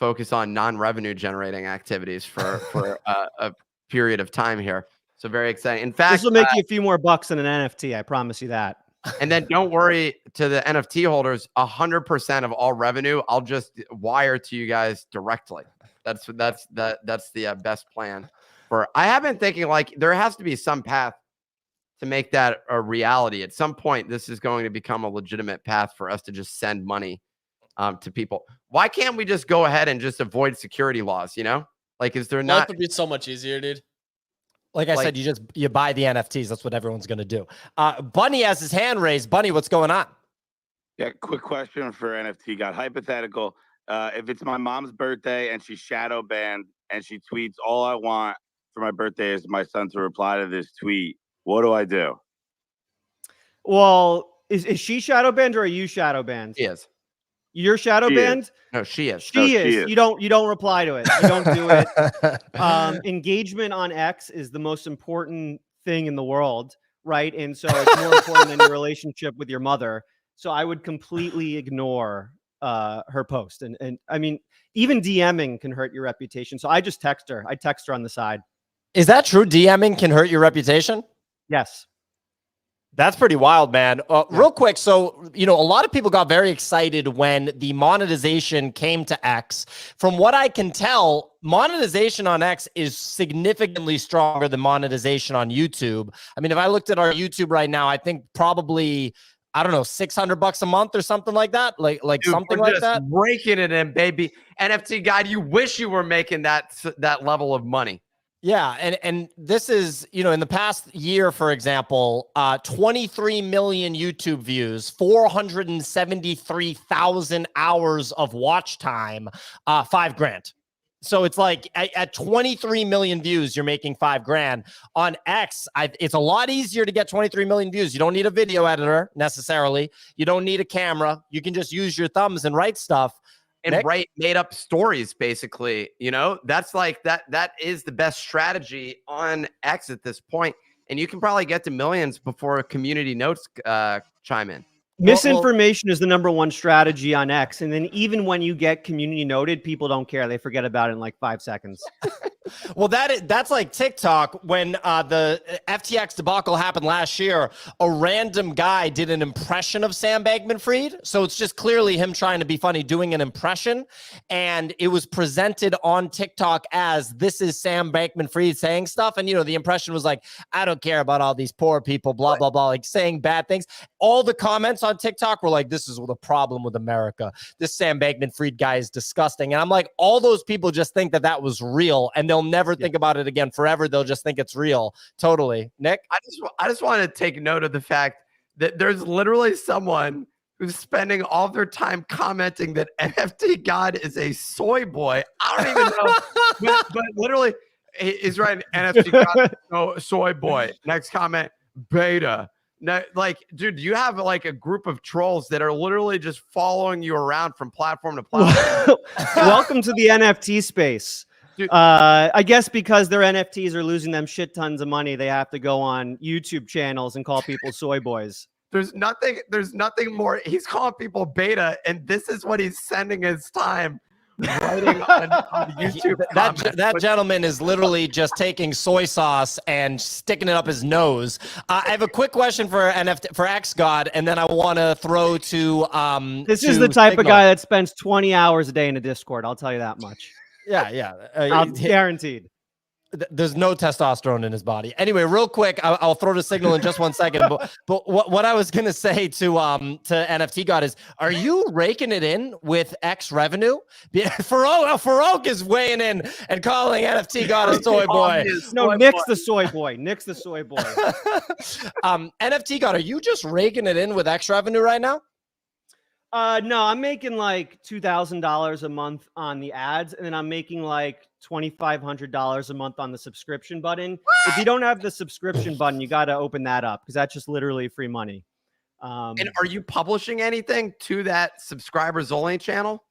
focus on non-revenue generating activities for a period of time here. So very exciting. In fact, this will make you a few more bucks in an NFT. I promise you that. And then don't worry, to the NFT holders, 100% of all revenue, I'll just wire to you guys directly. That's the best plan. I have been thinking, like, there has to be some path to make that a reality. At some point, this is going to become a legitimate path for us to just send money to people. Why can't we just go ahead and just avoid security laws? Like, is there not? Life would be so much easier, dude. Like I said, you buy the NFTs. That's what everyone's going to do. Bunny has his hand raised. Bunny, what's going on? Yeah, quick question for NFT God. Hypothetical. If it's my mom's birthday and she's shadow banned and she tweets, all I want for my birthday is my son to reply to this tweet, what do I do? Well, is she shadow banned or are you shadow banned? She is. You're shadow banned? No, she is. She is. You don't reply to it. You don't do it. Engagement on X is the most important thing in the world, right? And so it's more important than your relationship with your mother. So I would completely ignore her post. And I mean, even DMing can hurt your reputation. So I just text her. I text her on the side. Is that true? DMing can hurt your reputation? Yes. That's pretty wild, man. Real quick. So, a lot of people got very excited when the monetization came to X. From what I can tell, monetization on X is significantly stronger than monetization on YouTube. I mean, if I looked at our YouTube right now, I think probably, I don't know, $600 a month or something like that. Like Dude, something like that. Breaking it in, baby. NFT God, you wish you were making that level of money. Yeah, and this is, in the past year, for example, 23 million YouTube views, 473,000 hours of watch time, $5,000. So it's like at 23 million views, you're making $5,000. On X, it's a lot easier to get 23 million views. You don't need a video editor necessarily. You don't need a camera. You can just use your thumbs and write stuff. And write made up stories, basically. That's like that is the best strategy on X at this point. And you can probably get to millions before community notes chime in. Misinformation is the #1 strategy on X. And then even when you get community noted, people don't care. They forget about it in like 5 seconds. Well, that's like TikTok. When the FTX debacle happened last year, a random guy did an impression of Sam Bankman-Fried. So it's just clearly him trying to be funny, doing an impression. And it was presented on TikTok as, this is Sam Bankman-Fried saying stuff. And, the impression was like, I don't care about all these poor people, blah, blah, blah, like saying bad things. All the comments on TikTok were like, this is the problem with America. This Sam Bankman-Fried guy is disgusting. And I'm like, all those people just think that was real. And they'll never think about it again forever. They'll just think it's real. Totally. Nick? I just want to take note of the fact that there's literally someone who's spending all their time commenting that NFT God is a soy boy. I don't even know. but literally, he's right. NFT God, no, soy boy. Next comment, beta. No, like, dude, you have like a group of trolls that are literally just following you around from platform to platform. Welcome to the NFT space. I guess because their NFTs are losing them shit tons of money, they have to go on YouTube channels and call people soy boys. There's nothing more. He's calling people beta, and this is what he's sending his time writing on YouTube. That gentleman is literally just taking soy sauce and sticking it up his nose. I have a quick question for X God, and then I want to throw to This is the type of guy that spends 20 hours a day in a Discord. I'll tell you that much. Yeah. Guaranteed. There's no testosterone in his body. Anyway, real quick, I'll throw the signal in just 1 second. But what I was gonna say to NFT God is, are you raking it in with X revenue? Farouk is weighing in and calling NFT God a soy boy. No, Nick's the soy boy. Nick's the soy boy. NFT God, are you just raking it in with X revenue right now? No, I'm making like $2,000 a month on the ads, and then I'm making like $2,500 a month on the subscription button. What? If you don't have the subscription button, you got to open that up because that's just literally free money. And are you publishing anything to that subscribers only channel?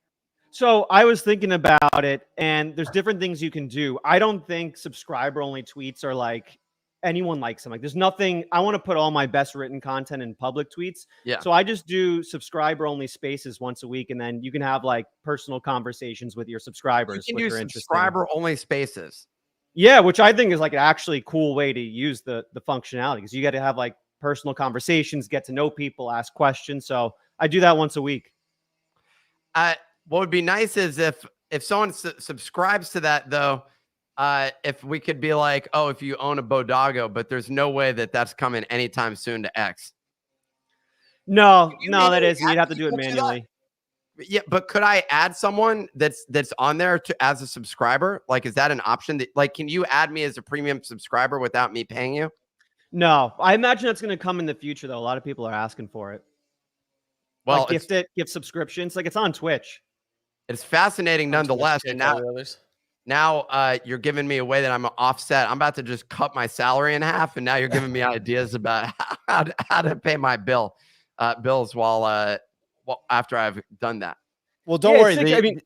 So I was thinking about it, and there's different things you can do. I don't think subscriber only tweets are like anyone likes them. Like there's nothing, I want to put all my best written content in public tweets. Yeah. So I just do subscriber only spaces once a week. And then you can have like personal conversations with your subscribers. You can do subscriber only spaces. Yeah. Which I think is like an actually cool way to use the functionality, because you got to have like personal conversations, get to know people, ask questions. So I do that once a week. What would be nice is if someone subscribes to that though, if we could be like, oh, if you own a Bodago, but there's no way that that's coming anytime soon to X. No, that isn't. You'd have to do it manually. Yeah, but could I add someone that's on there as a subscriber? Like, is that an option? Like, can you add me as a premium subscriber without me paying you? No, I imagine that's going to come in the future, though. A lot of people are asking for it. Well, like gift subscriptions. Like it's on Twitch. It's fascinating nonetheless. And now you're giving me a way that I'm offset. I'm about to just cut my salary in half, and now you're giving me ideas about how to pay my bills while after I've done that. Well, don't worry. I mean,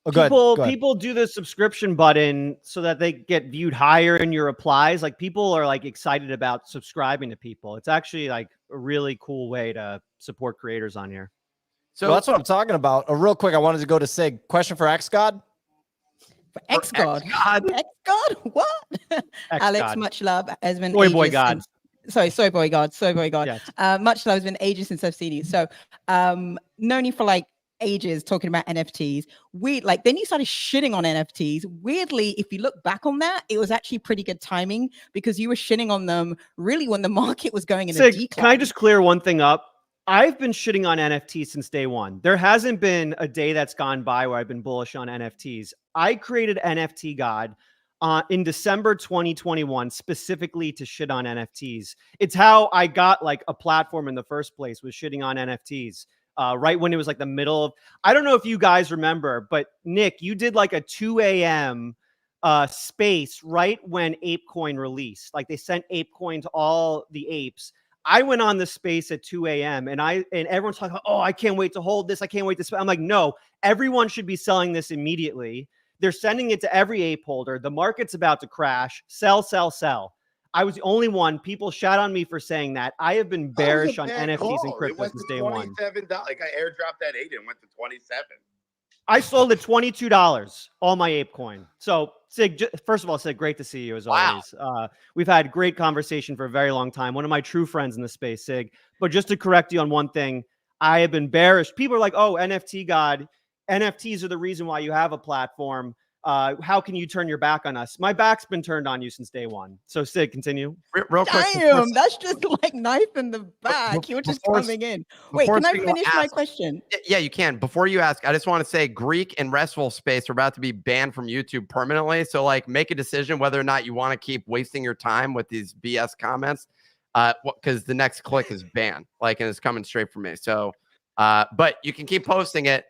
people do the subscription button so that they get viewed higher in your replies. Like people are like excited about subscribing to people. It's actually like a really cool way to support creators on here. So that's what I'm talking about. Real quick, I wanted to go to Sig. Question for X God. For X God. What? Alex, much love. Has been Soy boy God. Soy boy God. Yes. Much love. Has been ages since I've seen you. So, known you for like ages talking about NFTs. Then you started shitting on NFTs. Weirdly, if you look back on that, it was actually pretty good timing because you were shitting on them really when the market was going in a decline. Can I just clear one thing up? I've been shitting on NFTs since day one. There hasn't been a day that's gone by where I've been bullish on NFTs. I created NFT God in December 2021 specifically to shit on NFTs. It's how I got like a platform in the first place, was shitting on NFTs. Right when it was like the middle of, I don't know if you guys remember, but Nick, you did like a 2 a.m. Space right when ApeCoin released. Like they sent ApeCoin to all the apes. I went on the space at 2 a.m. and everyone's talking about, oh, I can't wait to hold this. I can't wait to. I'm like, no, everyone should be selling this immediately. They're sending it to every ape holder. The market's about to crash. Sell, sell, sell. I was the only one. People shout on me for saying that. I have been bearish on NFTs and crypto since day one. $27. Like I airdropped that 8 and went to 27. I sold at $22, all my ApeCoin. So, Sig, first of all, Sig, great to see you as always. We've had great conversation for a very long time. One of my true friends in the space, Sig. But just to correct you on one thing, I have been bearish. People are like, oh, NFT God, NFTs are the reason why you have a platform. How can you turn your back on us? My back's been turned on you since day one. So, Sid, continue. Real quick. Damn, that's just like knife in the back. You're just coming in. Wait, can I finish my question? Yeah, you can. Before you ask, I just want to say Greek and Restful Space are about to be banned from YouTube permanently. So, like, make a decision whether or not you want to keep wasting your time with these BS comments. Because the next click is banned, like, and it's coming straight from me. So, but you can keep posting it.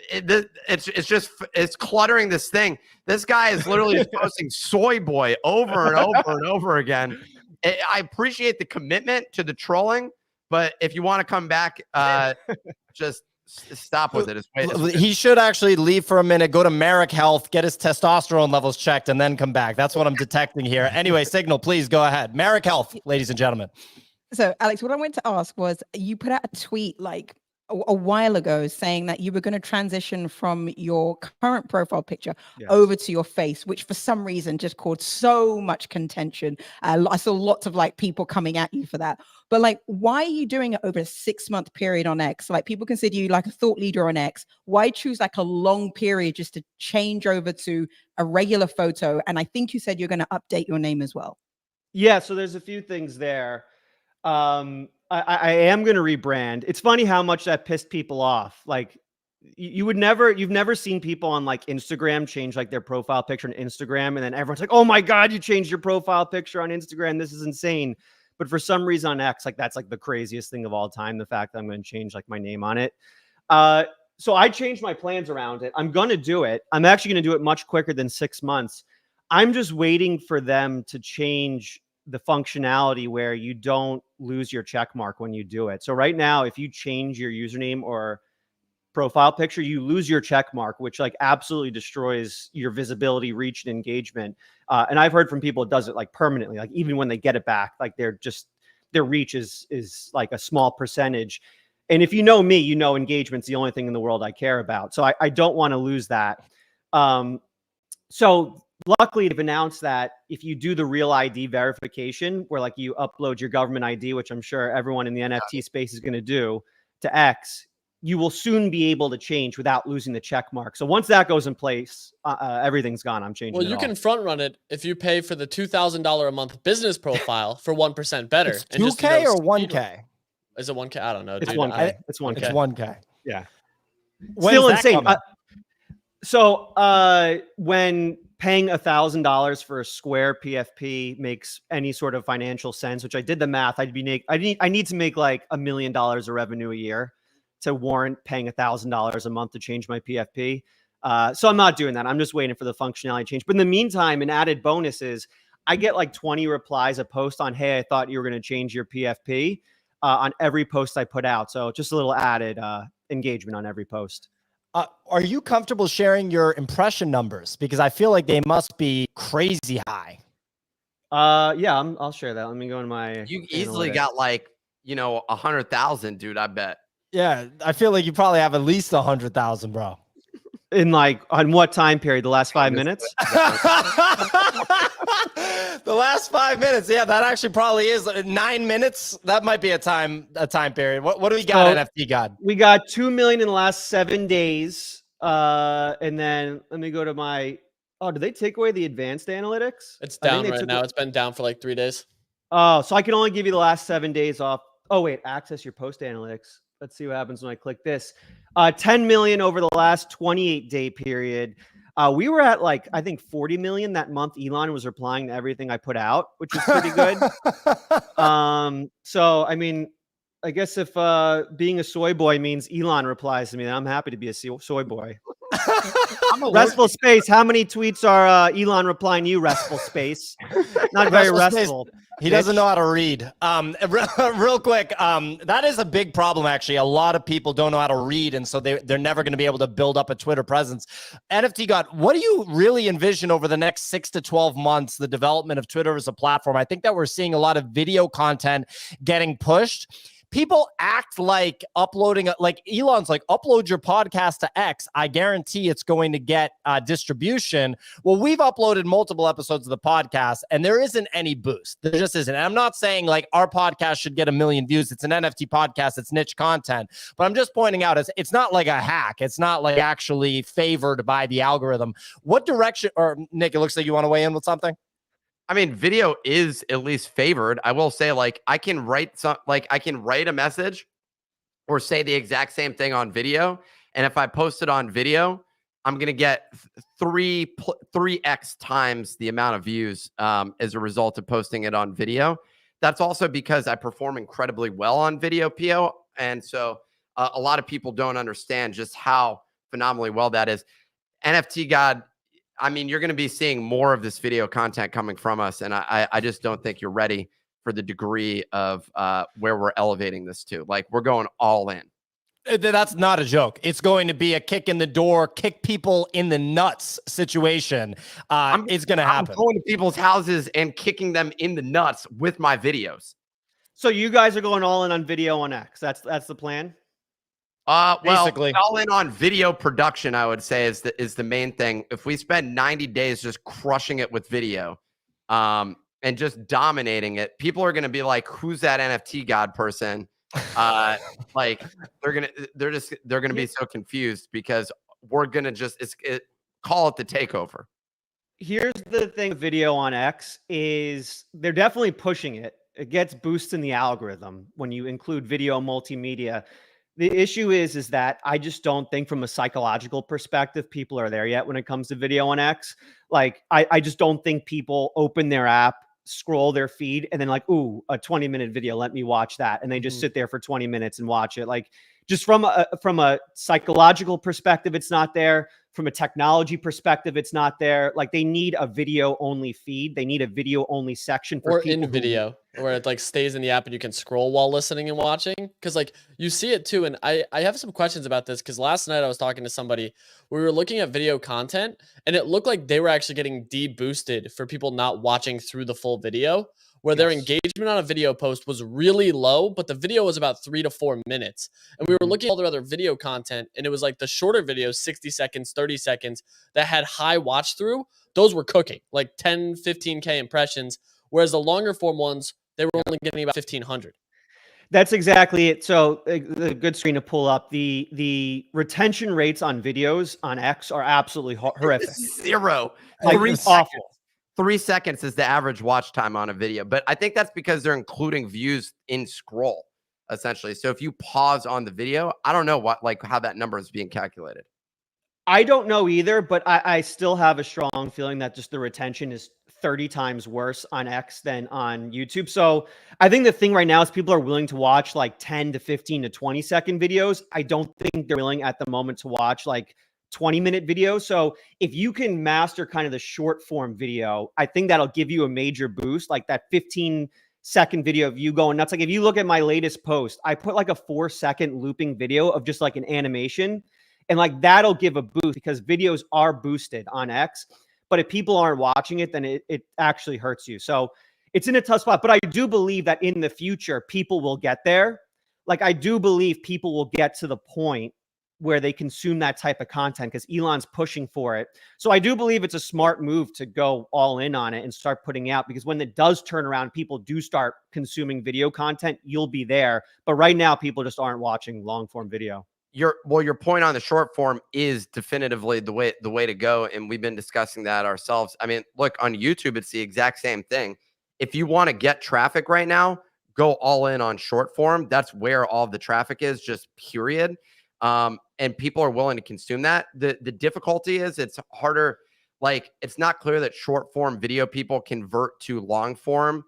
It's cluttering this thing. This guy is literally just posting soy boy over and over and over again. I appreciate the commitment to the trolling, but if you want to come back, just stop with it. He should actually leave for a minute, go to Merrick Health, get his testosterone levels checked, and then come back. That's what I'm detecting here. Anyway, Signal, please go ahead. Merrick Health, ladies and gentlemen. So, Alex, what I wanted to ask was, you put out a tweet like a while ago saying that you were going to transition from your current profile picture over to your face, which for some reason just caused so much contention. I saw lots of like people coming at you for that. But like, why are you doing it over a 6-month period on X? Like, people consider you like a thought leader on X. Why choose like a long period just to change over to a regular photo? And I think you said you're going to update your name as well. Yeah, so there's a few things there. I am going to rebrand. It's funny how much that pissed people off. Like, you've never seen people on like Instagram change like their profile picture on Instagram, and then everyone's like, oh my God, you changed your profile picture on Instagram. This is insane. But for some reason on X, like that's like the craziest thing of all time. The fact that I'm going to change like my name on it. So I changed my plans around it. I'm going to do it. I'm actually going to do it much quicker than 6 months. I'm just waiting for them to change the functionality where you don't lose your check mark when you do it. So right now, if you change your username or profile picture, you lose your check mark, which like absolutely destroys your visibility, reach, and engagement. And I've heard from people it does it like permanently, like even when they get it back, like their reach is like a small percentage. And if you know me, you know engagement's the only thing in the world I care about. So I don't want to lose that. So luckily, they've announced that if you do the real ID verification, where like you upload your government ID, which I'm sure everyone in the NFT space is going to do, to X, you will soon be able to change without losing the check mark. So once that goes in place, everything's gone. I'm changing. Well, you can front run it if you pay for the $2,000 a month business profile for 1% better. It's 2K or 1K? Is it 1K? I don't know. It's dude. 1K. It's 1K. It's 1K. Yeah. When's Still that insane. coming? So when paying $1,000 for a square PFP makes any sort of financial sense, which I did the math, I need to make like $1 million of revenue a year to warrant paying $1,000 a month to change my PFP. So I'm not doing that. I'm just waiting for the functionality change. But in the meantime, an added bonus is I get like 20 replies a post on, hey, I thought you were going to change your PFP on every post I put out. So just a little added engagement on every post. Are you comfortable sharing your impression numbers? Because I feel like they must be crazy high. Yeah, I'll share that. Let me go in my. You easily got like 100,000, dude. I bet. Yeah, I feel like you probably have at least 100,000, bro. In like on what time period? The last 5 minutes? The last 5 minutes. Yeah, that actually probably is 9 minutes. That might be a time period. What do we got, NFT God? We got 2 million in the last 7 days. And then let me go to my. Oh, did they take away the advanced analytics? It's down right now. It's been down for like 3 days. Oh, so I can only give you the last 7 days off. Oh, wait, access your post analytics. Let's see what happens when I click this. 10 million over the last 28-day period. We were at like, I think 40 million that month. Elon was replying to everything I put out, which is pretty good. So, I mean, I guess if being a soy boy means Elon replies to me, then I'm happy to be a soy boy. Restful Space. How many tweets are Elon replying to you, Restful Space? Not very restful. He doesn't know how to read. Real quick, that is a big problem, actually. A lot of people don't know how to read, and so they're never going to be able to build up a Twitter presence. NFT God, what do you really envision over the next 6 to 12 months, the development of Twitter as a platform? I think that we're seeing a lot of video content getting pushed. People act like uploading, like Elon's like, upload your podcast to X. I guarantee it's going to get distribution. Well, we've uploaded multiple episodes of the podcast and there isn't any boost. There just isn't. And I'm not saying like our podcast should get 1 million views. It's an NFT podcast. It's niche content. But I'm just pointing out it's not like a hack. It's not like actually favored by the algorithm. What direction, or Nick, it looks like you want to weigh in with something? I mean, video is at least favored. I will say, like, I can write a message or say the exact same thing on video. And if I post it on video, I'm going to get 3x times the amount of views as a result of posting it on video. That's also because I perform incredibly well on video, PO. And so a lot of people don't understand just how phenomenally well that is. NFT God, I mean, you're going to be seeing more of this video content coming from us. And I just don't think you're ready for the degree of where we're elevating this to. Like, we're going all in. That's not a joke. It's going to be a kick in the door, kick people in the nuts situation. It's going to happen. I'm going to people's houses and kicking them in the nuts with my videos. So you guys are going all in on video on X. That's the plan. Well, Basically. all in on video production, I would say is the main thing. If we spend 90 days just crushing it with video, and just dominating it, people are going to be like, "Who's that NFT God person?" Like they're gonna be so confused because we're gonna just call it the takeover. Here's the thing with video on X is they're definitely pushing it. It gets boosts in the algorithm when you include video multimedia. The issue is that I just don't think from a psychological perspective, people are there yet when it comes to video on X. Like I just don't think people open their app, scroll their feed, and then like, ooh, a 20-minute video, let me watch that. And they just sit there for 20 minutes and watch it. Like just from a psychological perspective, it's not there. From a technology perspective, it's not there. Like they need a video only feed. They need a video only section for or people in video where it like stays in the app and you can scroll while listening and watching. Cause like you see it too. And I have some questions about this. Cause last night I was talking to somebody, we were looking at video content and it looked like they were actually getting deboosted for people not watching through the full video, where their engagement on a video post was really low, but the video was about 3 to 4 minutes. And we were looking at all their other video content and it was like the shorter videos, 60 seconds, 30 seconds that had high watch through. Those were cooking like 10, 15K impressions. Whereas the longer form ones, they were only getting about 1,500. That's exactly it. So the good screen to pull up. The retention rates on videos on X are absolutely horrific. Zero. Like, awful. 3 seconds is the average watch time on a video. But I think that's because they're including views in scroll, essentially. So if you pause on the video, I don't know how that number is being calculated. I don't know either, but I still have a strong feeling that just the retention is 30 times worse on X than on YouTube. So I think the thing right now is people are willing to watch like 10 to 15 to 20 second videos. I don't think they're willing at the moment to watch like 20-minute videos. So if you can master kind of the short form video, I think that'll give you a major boost. Like that 15-second video of you going nuts. Like if you look at my latest post, I put like a 4-second looping video of just like an animation. And like that'll give a boost because videos are boosted on X. But if people aren't watching it, then it actually hurts you. So it's in a tough spot. But I do believe that in the future, people will get there. Like I do believe people will get to the point where they consume that type of content because Elon's pushing for it. So I do believe it's a smart move to go all in on it and start putting out, because when it does turn around, people do start consuming video content, you'll be there. But right now, people just aren't watching long form video. Your point on the short form is definitively the way to go, and we've been discussing that ourselves. I mean, look, on YouTube, it's the exact same thing. If you want to get traffic right now, go all in on short form. That's where all the traffic is, just period. And people are willing to consume that. The difficulty is it's harder. Like it's not clear that short form video people convert to long form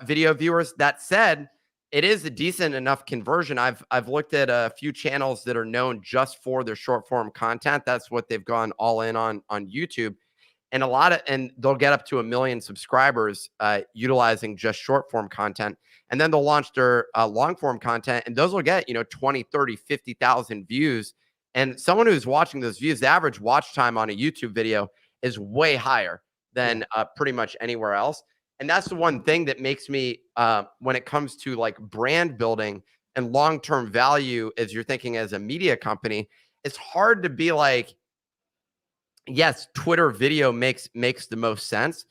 video viewers. That said, it is a decent enough conversion. I've looked at a few channels that are known just for their short form content. That's what they've gone all in on YouTube. And and they'll get up to 1 million subscribers utilizing just short form content. And then they'll launch their long form content, and those will get, 20, 30, 50,000 views. And someone who's watching those views, the average watch time on a YouTube video is way higher than pretty much anywhere else. And that's the one thing that makes me, when it comes to like brand building and long-term value, as you're thinking as a media company, it's hard to be like, yes, Twitter video makes the most sense,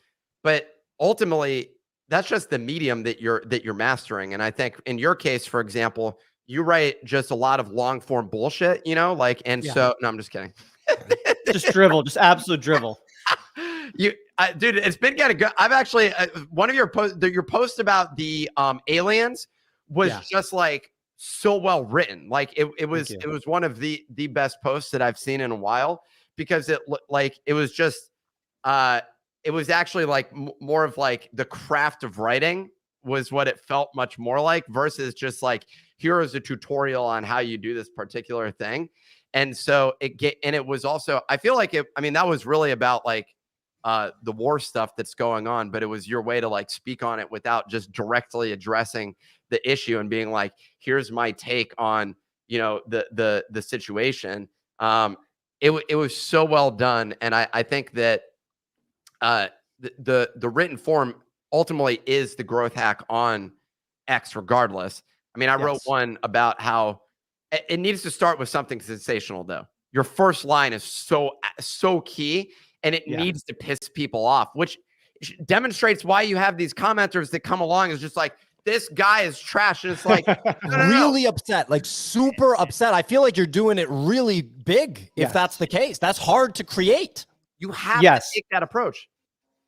but ultimately that's just the medium that you're mastering. And I think in your case, for example, you write just a lot of long form bullshit, So no, I'm just kidding. Just drivel, just absolute drivel. Dude, it's been getting good. I've actually one of your post about the aliens was just like so well written. Like it was one of the best posts that I've seen in a while, because it was just it was actually like more of like the craft of writing was what it felt much more like, versus just like, here is a tutorial on how you do this particular thing. And so it was also, I feel like that was really about like the war stuff that's going on, but it was your way to like speak on it without just directly addressing the issue and being like, here's my take on you know, the situation. It was so well done, and I think that the written form ultimately is the growth hack on X regardless. I mean, I wrote one about how it needs to start with something sensational, though. Your first line is so key, and it needs to piss people off, which demonstrates why you have these commenters that come along is just like, this guy is trash. And it's like, really upset, like super upset. I feel like you're doing it really big if that's the case. That's hard to create. You have to take that approach.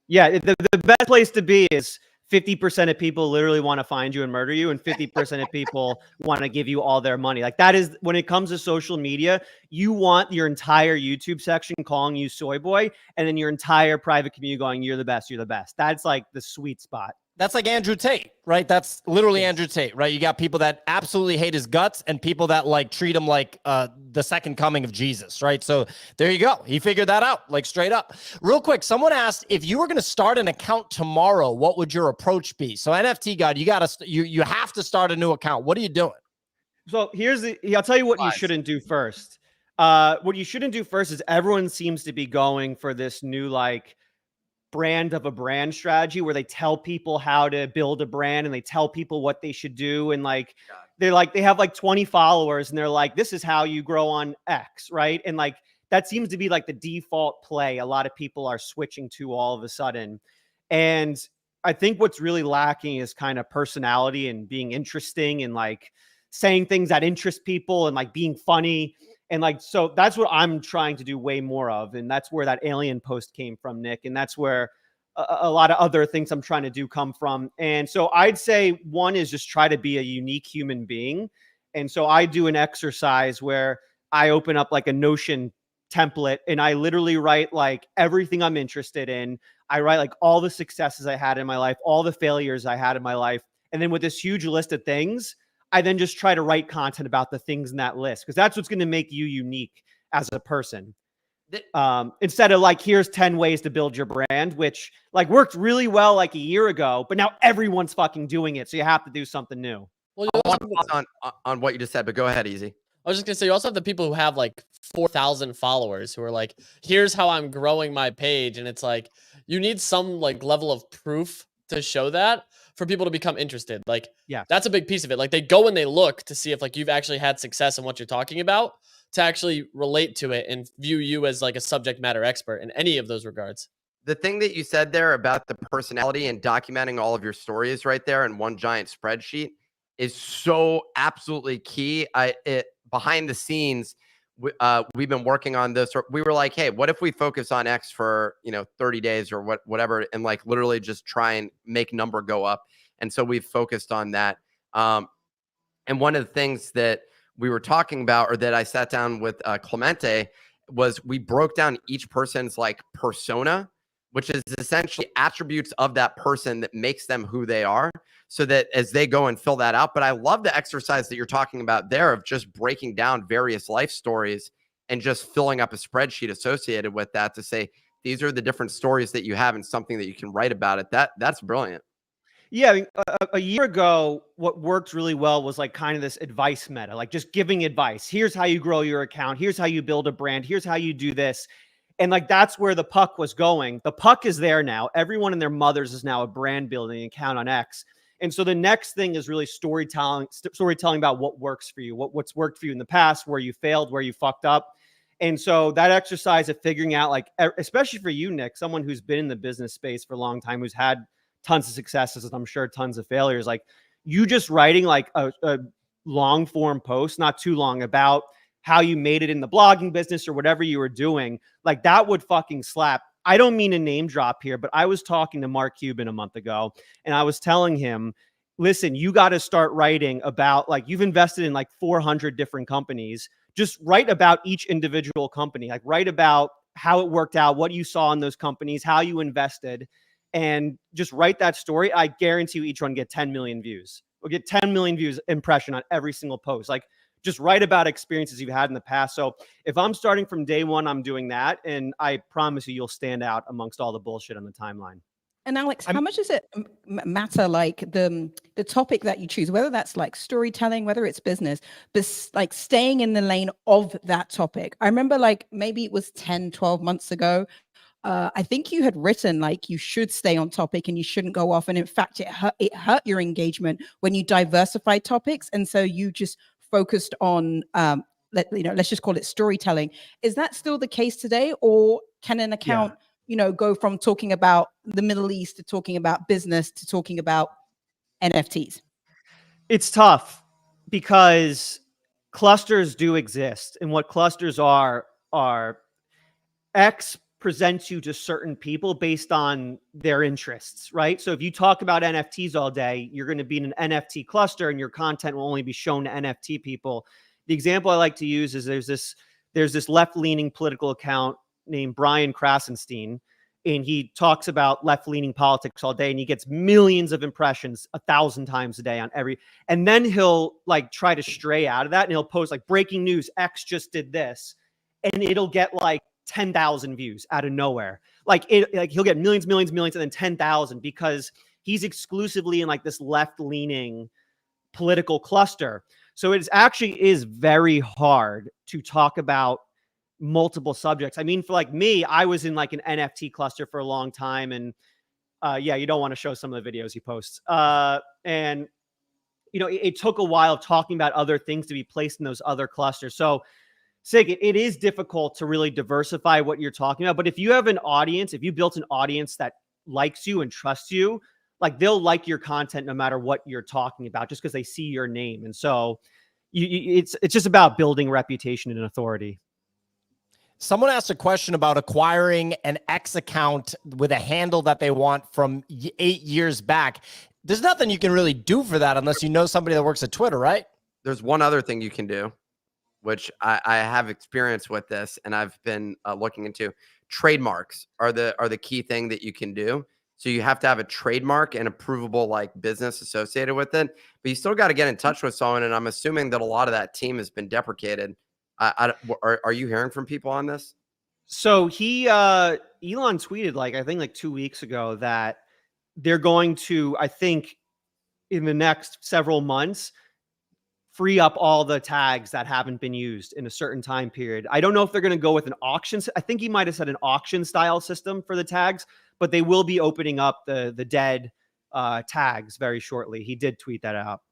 Yeah, the best place to be is 50% of people literally want to find you and murder you, and 50% of people want to give you all their money. Like, that is, when it comes to social media, you want your entire YouTube section calling you soy boy, and then your entire private community going, you're the best, you're the best. That's like the sweet spot. That's like Andrew Tate, right? That's literally Andrew Tate, right? You got people that absolutely hate his guts and people that like treat him like the second coming of Jesus, right? So there you go. He figured that out, like straight up. Real quick, someone asked, if you were going to start an account tomorrow, what would your approach be? So NFT God, you have to start a new account. What are you doing? So I'll tell you what you shouldn't do first. What you shouldn't do first is, everyone seems to be going for this new like brand of a brand strategy where they tell people how to build a brand and they tell people what they should do. And like, they have like 20 followers and they're like, this is how you grow on X. Right. And like, that seems to be like the default play a lot of people are switching to all of a sudden. And I think what's really lacking is kind of personality and being interesting and like saying things that interest people and like being funny. And like, so that's what I'm trying to do way more of. And that's where that alien post came from, Nick. And that's where a lot of other things I'm trying to do come from. And so I'd say one is just try to be a unique human being. And so I do an exercise where I open up like a Notion template and I literally write like everything I'm interested in. I write like all the successes I had in my life, all the failures I had in my life. And then with this huge list of things, I then just try to write content about the things in that list, because that's what's going to make you unique as a person. Instead of like, here's 10 ways to build your brand, which like worked really well like a year ago, but now everyone's fucking doing it. So you have to do something new. Well, on what you just said, but go ahead, Easy. I was just gonna say, you also have the people who have like 4,000 followers who are like, here's how I'm growing my page. And it's like, you need some like level of proof to show that for people to become interested. Like, that's a big piece of it. Like, they go and they look to see if like you've actually had success in what you're talking about, to actually relate to it and view you as like a subject matter expert in any of those regards. The thing that you said there about the personality and documenting all of your stories right there in one giant spreadsheet is so absolutely key. Behind the scenes, we've been working on this. We were like, hey, what if we focus on X for 30 days or whatever, and like literally just try and make number go up. And so we've focused on that. And one of the things that we were talking about, or that I sat down with Clemente, was we broke down each person's like persona, which is essentially attributes of that person that makes them who they are, so that as they go and fill that out. But I love the exercise that you're talking about there of just breaking down various life stories and just filling up a spreadsheet associated with that to say, these are the different stories that you have and something that you can write about it. That's brilliant. Yeah, I mean, a year ago, what worked really well was like kind of this advice meta, like just giving advice. Here's how you grow your account. Here's how you build a brand. Here's how you do this. And like, that's where the puck was going. The puck is there now. Everyone and their mothers is now a brand building account on X. And so the next thing is really storytelling about what works for you, what's worked for you in the past, where you failed, where you fucked up. And so that exercise of figuring out, like, especially for you, Nick, someone who's been in the business space for a long time, who's had tons of successes and I'm sure tons of failures, like you just writing like a long form post, not too long, about how you made it in the blogging business or whatever you were doing, like that would fucking slap. I don't mean a name drop here, but I was talking to Mark Cuban a month ago and I was telling him, listen, you got to start writing about, like, you've invested in like 400 different companies. Just write about each individual company, like write about how it worked out, what you saw in those companies, how you invested, and just write that story. I guarantee you each one get 10 million views. We'll get 10 million views impression on every single post. Like, just write about experiences you've had in the past. So if I'm starting from day one, I'm doing that. And I promise you'll stand out amongst all the bullshit on the timeline. And Alex, how much does it matter, like the topic that you choose, whether that's like storytelling, whether it's business, but like staying in the lane of that topic? I remember like maybe it was 10, 12 months ago. I think you had written like you should stay on topic and you shouldn't go off. And in fact, it hurt your engagement when you diversified topics. And so you just focused on, let's just call it storytelling. Is that still the case today? Or can an account go from talking about the Middle East to talking about business to talking about NFTs? It's tough because clusters do exist. And what clusters are X presents you to certain people based on their interests, right? So if you talk about NFTs all day, you're going to be in an NFT cluster and your content will only be shown to NFT people. The example I like to use is there's this left-leaning political account named Brian Krasenstein, and he talks about left-leaning politics all day, and he gets millions of impressions 1,000 times a day on every, and then he'll like try to stray out of that, and he'll post like breaking news, X just did this, and it'll get like 10,000 views out of nowhere. Like he'll get millions, and then 10,000 because he's exclusively in like this left-leaning political cluster. So it actually is very hard to talk about multiple subjects. I mean, for like me, I was in like an NFT cluster for a long time, and you don't want to show some of the videos he posts. And it took a while talking about other things to be placed in those other clusters. So Sig, it is difficult to really diversify what you're talking about. But if you have an audience, if you built an audience that likes you and trusts you, like they'll like your content no matter what you're talking about, just because they see your name. And so it's just about building reputation and authority. Someone asked a question about acquiring an X account with a handle that they want from 8 years back. There's nothing you can really do for that unless you know somebody that works at Twitter, right? There's one other thing you can do, which I have experience with this, and I've been looking into. Trademarks are the key thing that you can do. So you have to have a trademark and a provable like business associated with it, but you still got to get in touch with someone. And I'm assuming that a lot of that team has been deprecated. Are you hearing from people on this? So Elon tweeted I think 2 weeks ago that they're going to, I think in the next several months, free up all the tags that haven't been used in a certain time period. I don't know if they're going to go with an auction. I think he might have said an auction style system for the tags, but they will be opening up the dead tags very shortly. He did tweet that out.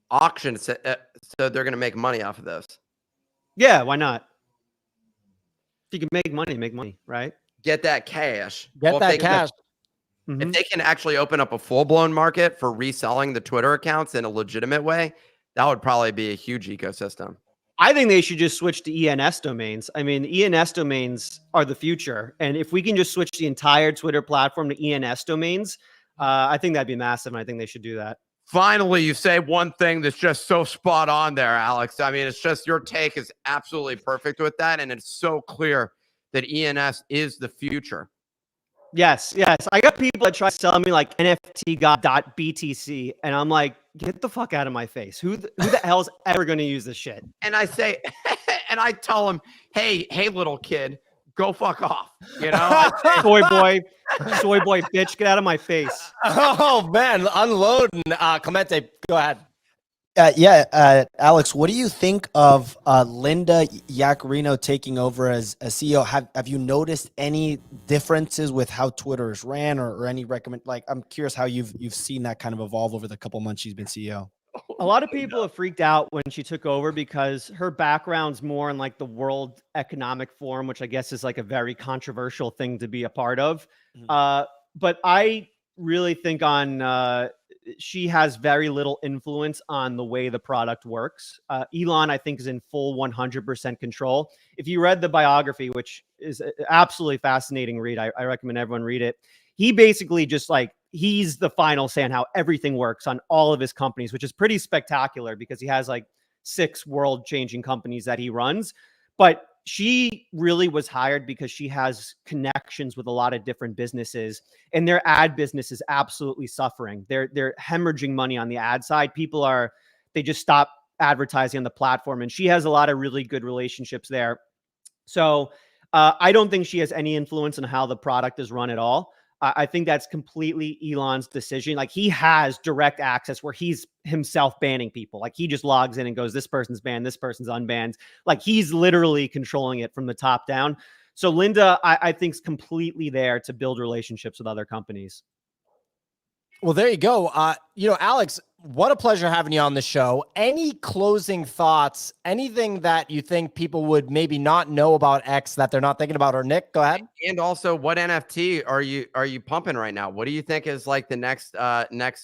Auction, so they're going to make money off of this. Yeah, why not? If you can make money, right? Get that cash. Get that cash. If they can actually open up a full-blown market for reselling the Twitter accounts in a legitimate way, that would probably be a huge ecosystem. I think they should just switch to ENS domains. I mean, ENS domains are the future. And if we can just switch the entire Twitter platform to ENS domains, I think that'd be massive. And I think they should do that. Finally, you say one thing that's just so spot on there, Alex. I mean, it's just your take is absolutely perfect with that. And it's so clear that ENS is the future. Yes. I got people that try to sell me like NFT God.BTC. And I'm like, get the fuck out of my face. Who the hell's ever going to use this shit? And I say, and I tell him, hey, little kid, go fuck off. You know, soy boy, bitch, get out of my face. Oh man, unloading. Clemente, go ahead. Alex, what do you think of Linda Yaccarino taking over as a CEO? Have you noticed any differences with how Twitter is ran, or any recommend? Like, I'm curious how you've seen that kind of evolve over the couple months she's been CEO. A lot of people have freaked out when she took over because her background's more in like the World Economic Forum, which I guess is like a very controversial thing to be a part of. But I really think she has very little influence on the way the product works. Elon, I think, is in full 100% control. If you read the biography, which is an absolutely fascinating read, I recommend everyone read it. He basically just he's the final say on how everything works on all of his companies, which is pretty spectacular because he has 6 world-changing companies that he runs. But she really was hired because she has connections with a lot of different businesses, and their ad business is absolutely suffering. They're hemorrhaging money on the ad side. They just stop advertising on the platform, and she has a lot of really good relationships there. So I don't think she has any influence on how the product is run at all. I think that's completely Elon's decision. Like, he has direct access where he's himself banning people. Like, he just logs in and goes, this person's banned, this person's unbanned. Like, he's literally controlling it from the top down. So Linda, I think, is completely there to build relationships with other companies. Well, there you go. You know, Alex, what a pleasure having you on the show. Any closing thoughts, anything that you think people would maybe not know about X that they're not thinking about? Or Nick, go ahead. And also, what NFT are you pumping right now? What do you think is like the next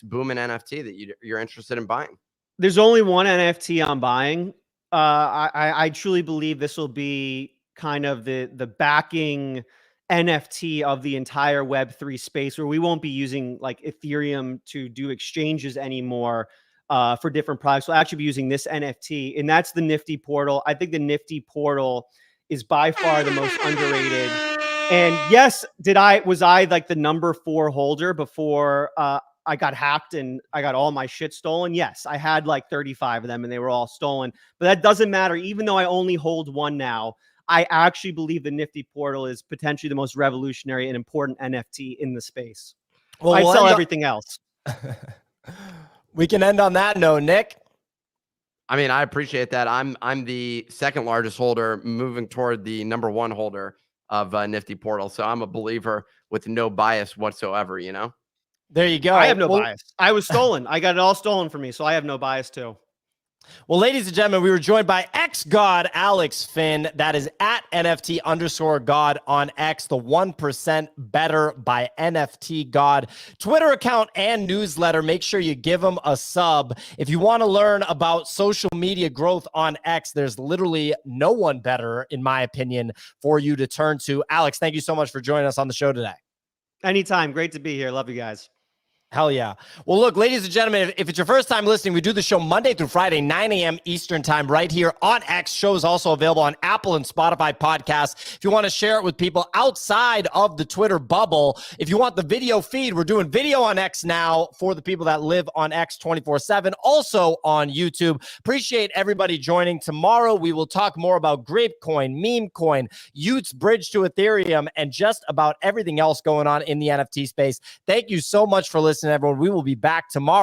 booming NFT that you're interested in buying? There's only one NFT I'm buying. I truly believe this will be kind of the backing NFT of the entire Web3 space, where we won't be using like Ethereum to do exchanges anymore for different products. We'll actually be using this NFT, and that's the Nifty portal. I think the Nifty portal is by far the most underrated. And yes, was I like the number 4 holder before I got hacked and I got all my shit stolen? Yes, I had like 35 of them and they were all stolen. But that doesn't matter. Even though I only hold one now, I actually believe the Nifty portal is potentially the most revolutionary and important NFT in the space. Well, I'd sell everything else. We can end on that note, Nick. I mean, I appreciate that. I'm the second largest holder, moving toward the number 1 holder of Nifty portal. So I'm a believer with no bias whatsoever, you know? There you go. I have no bias. I was stolen. I got it all stolen from me. So I have no bias too. Well, ladies and gentlemen, we were joined by X-God Alex Finn. That is at NFT_God on X, the 1% better by NFT God Twitter account and newsletter. Make sure you give him a sub. If you want to learn about social media growth on X, there's literally no one better, in my opinion, for you to turn to. Alex, thank you so much for joining us on the show today. Anytime. Great to be here. Love you guys. Hell yeah. Well, look, ladies and gentlemen, if it's your first time listening, we do the show Monday through Friday, 9 a.m. Eastern time right here on X. Show is also available on Apple and Spotify podcasts. If you want to share it with people outside of the Twitter bubble, if you want the video feed, we're doing video on X now for the people that live on X 24/7, also on YouTube. Appreciate everybody joining. Tomorrow, we will talk more about Grape Coin, Meme Coin, Utes Bridge to Ethereum, and just about everything else going on in the NFT space. Thank you so much for listening, everyone. We will be back tomorrow.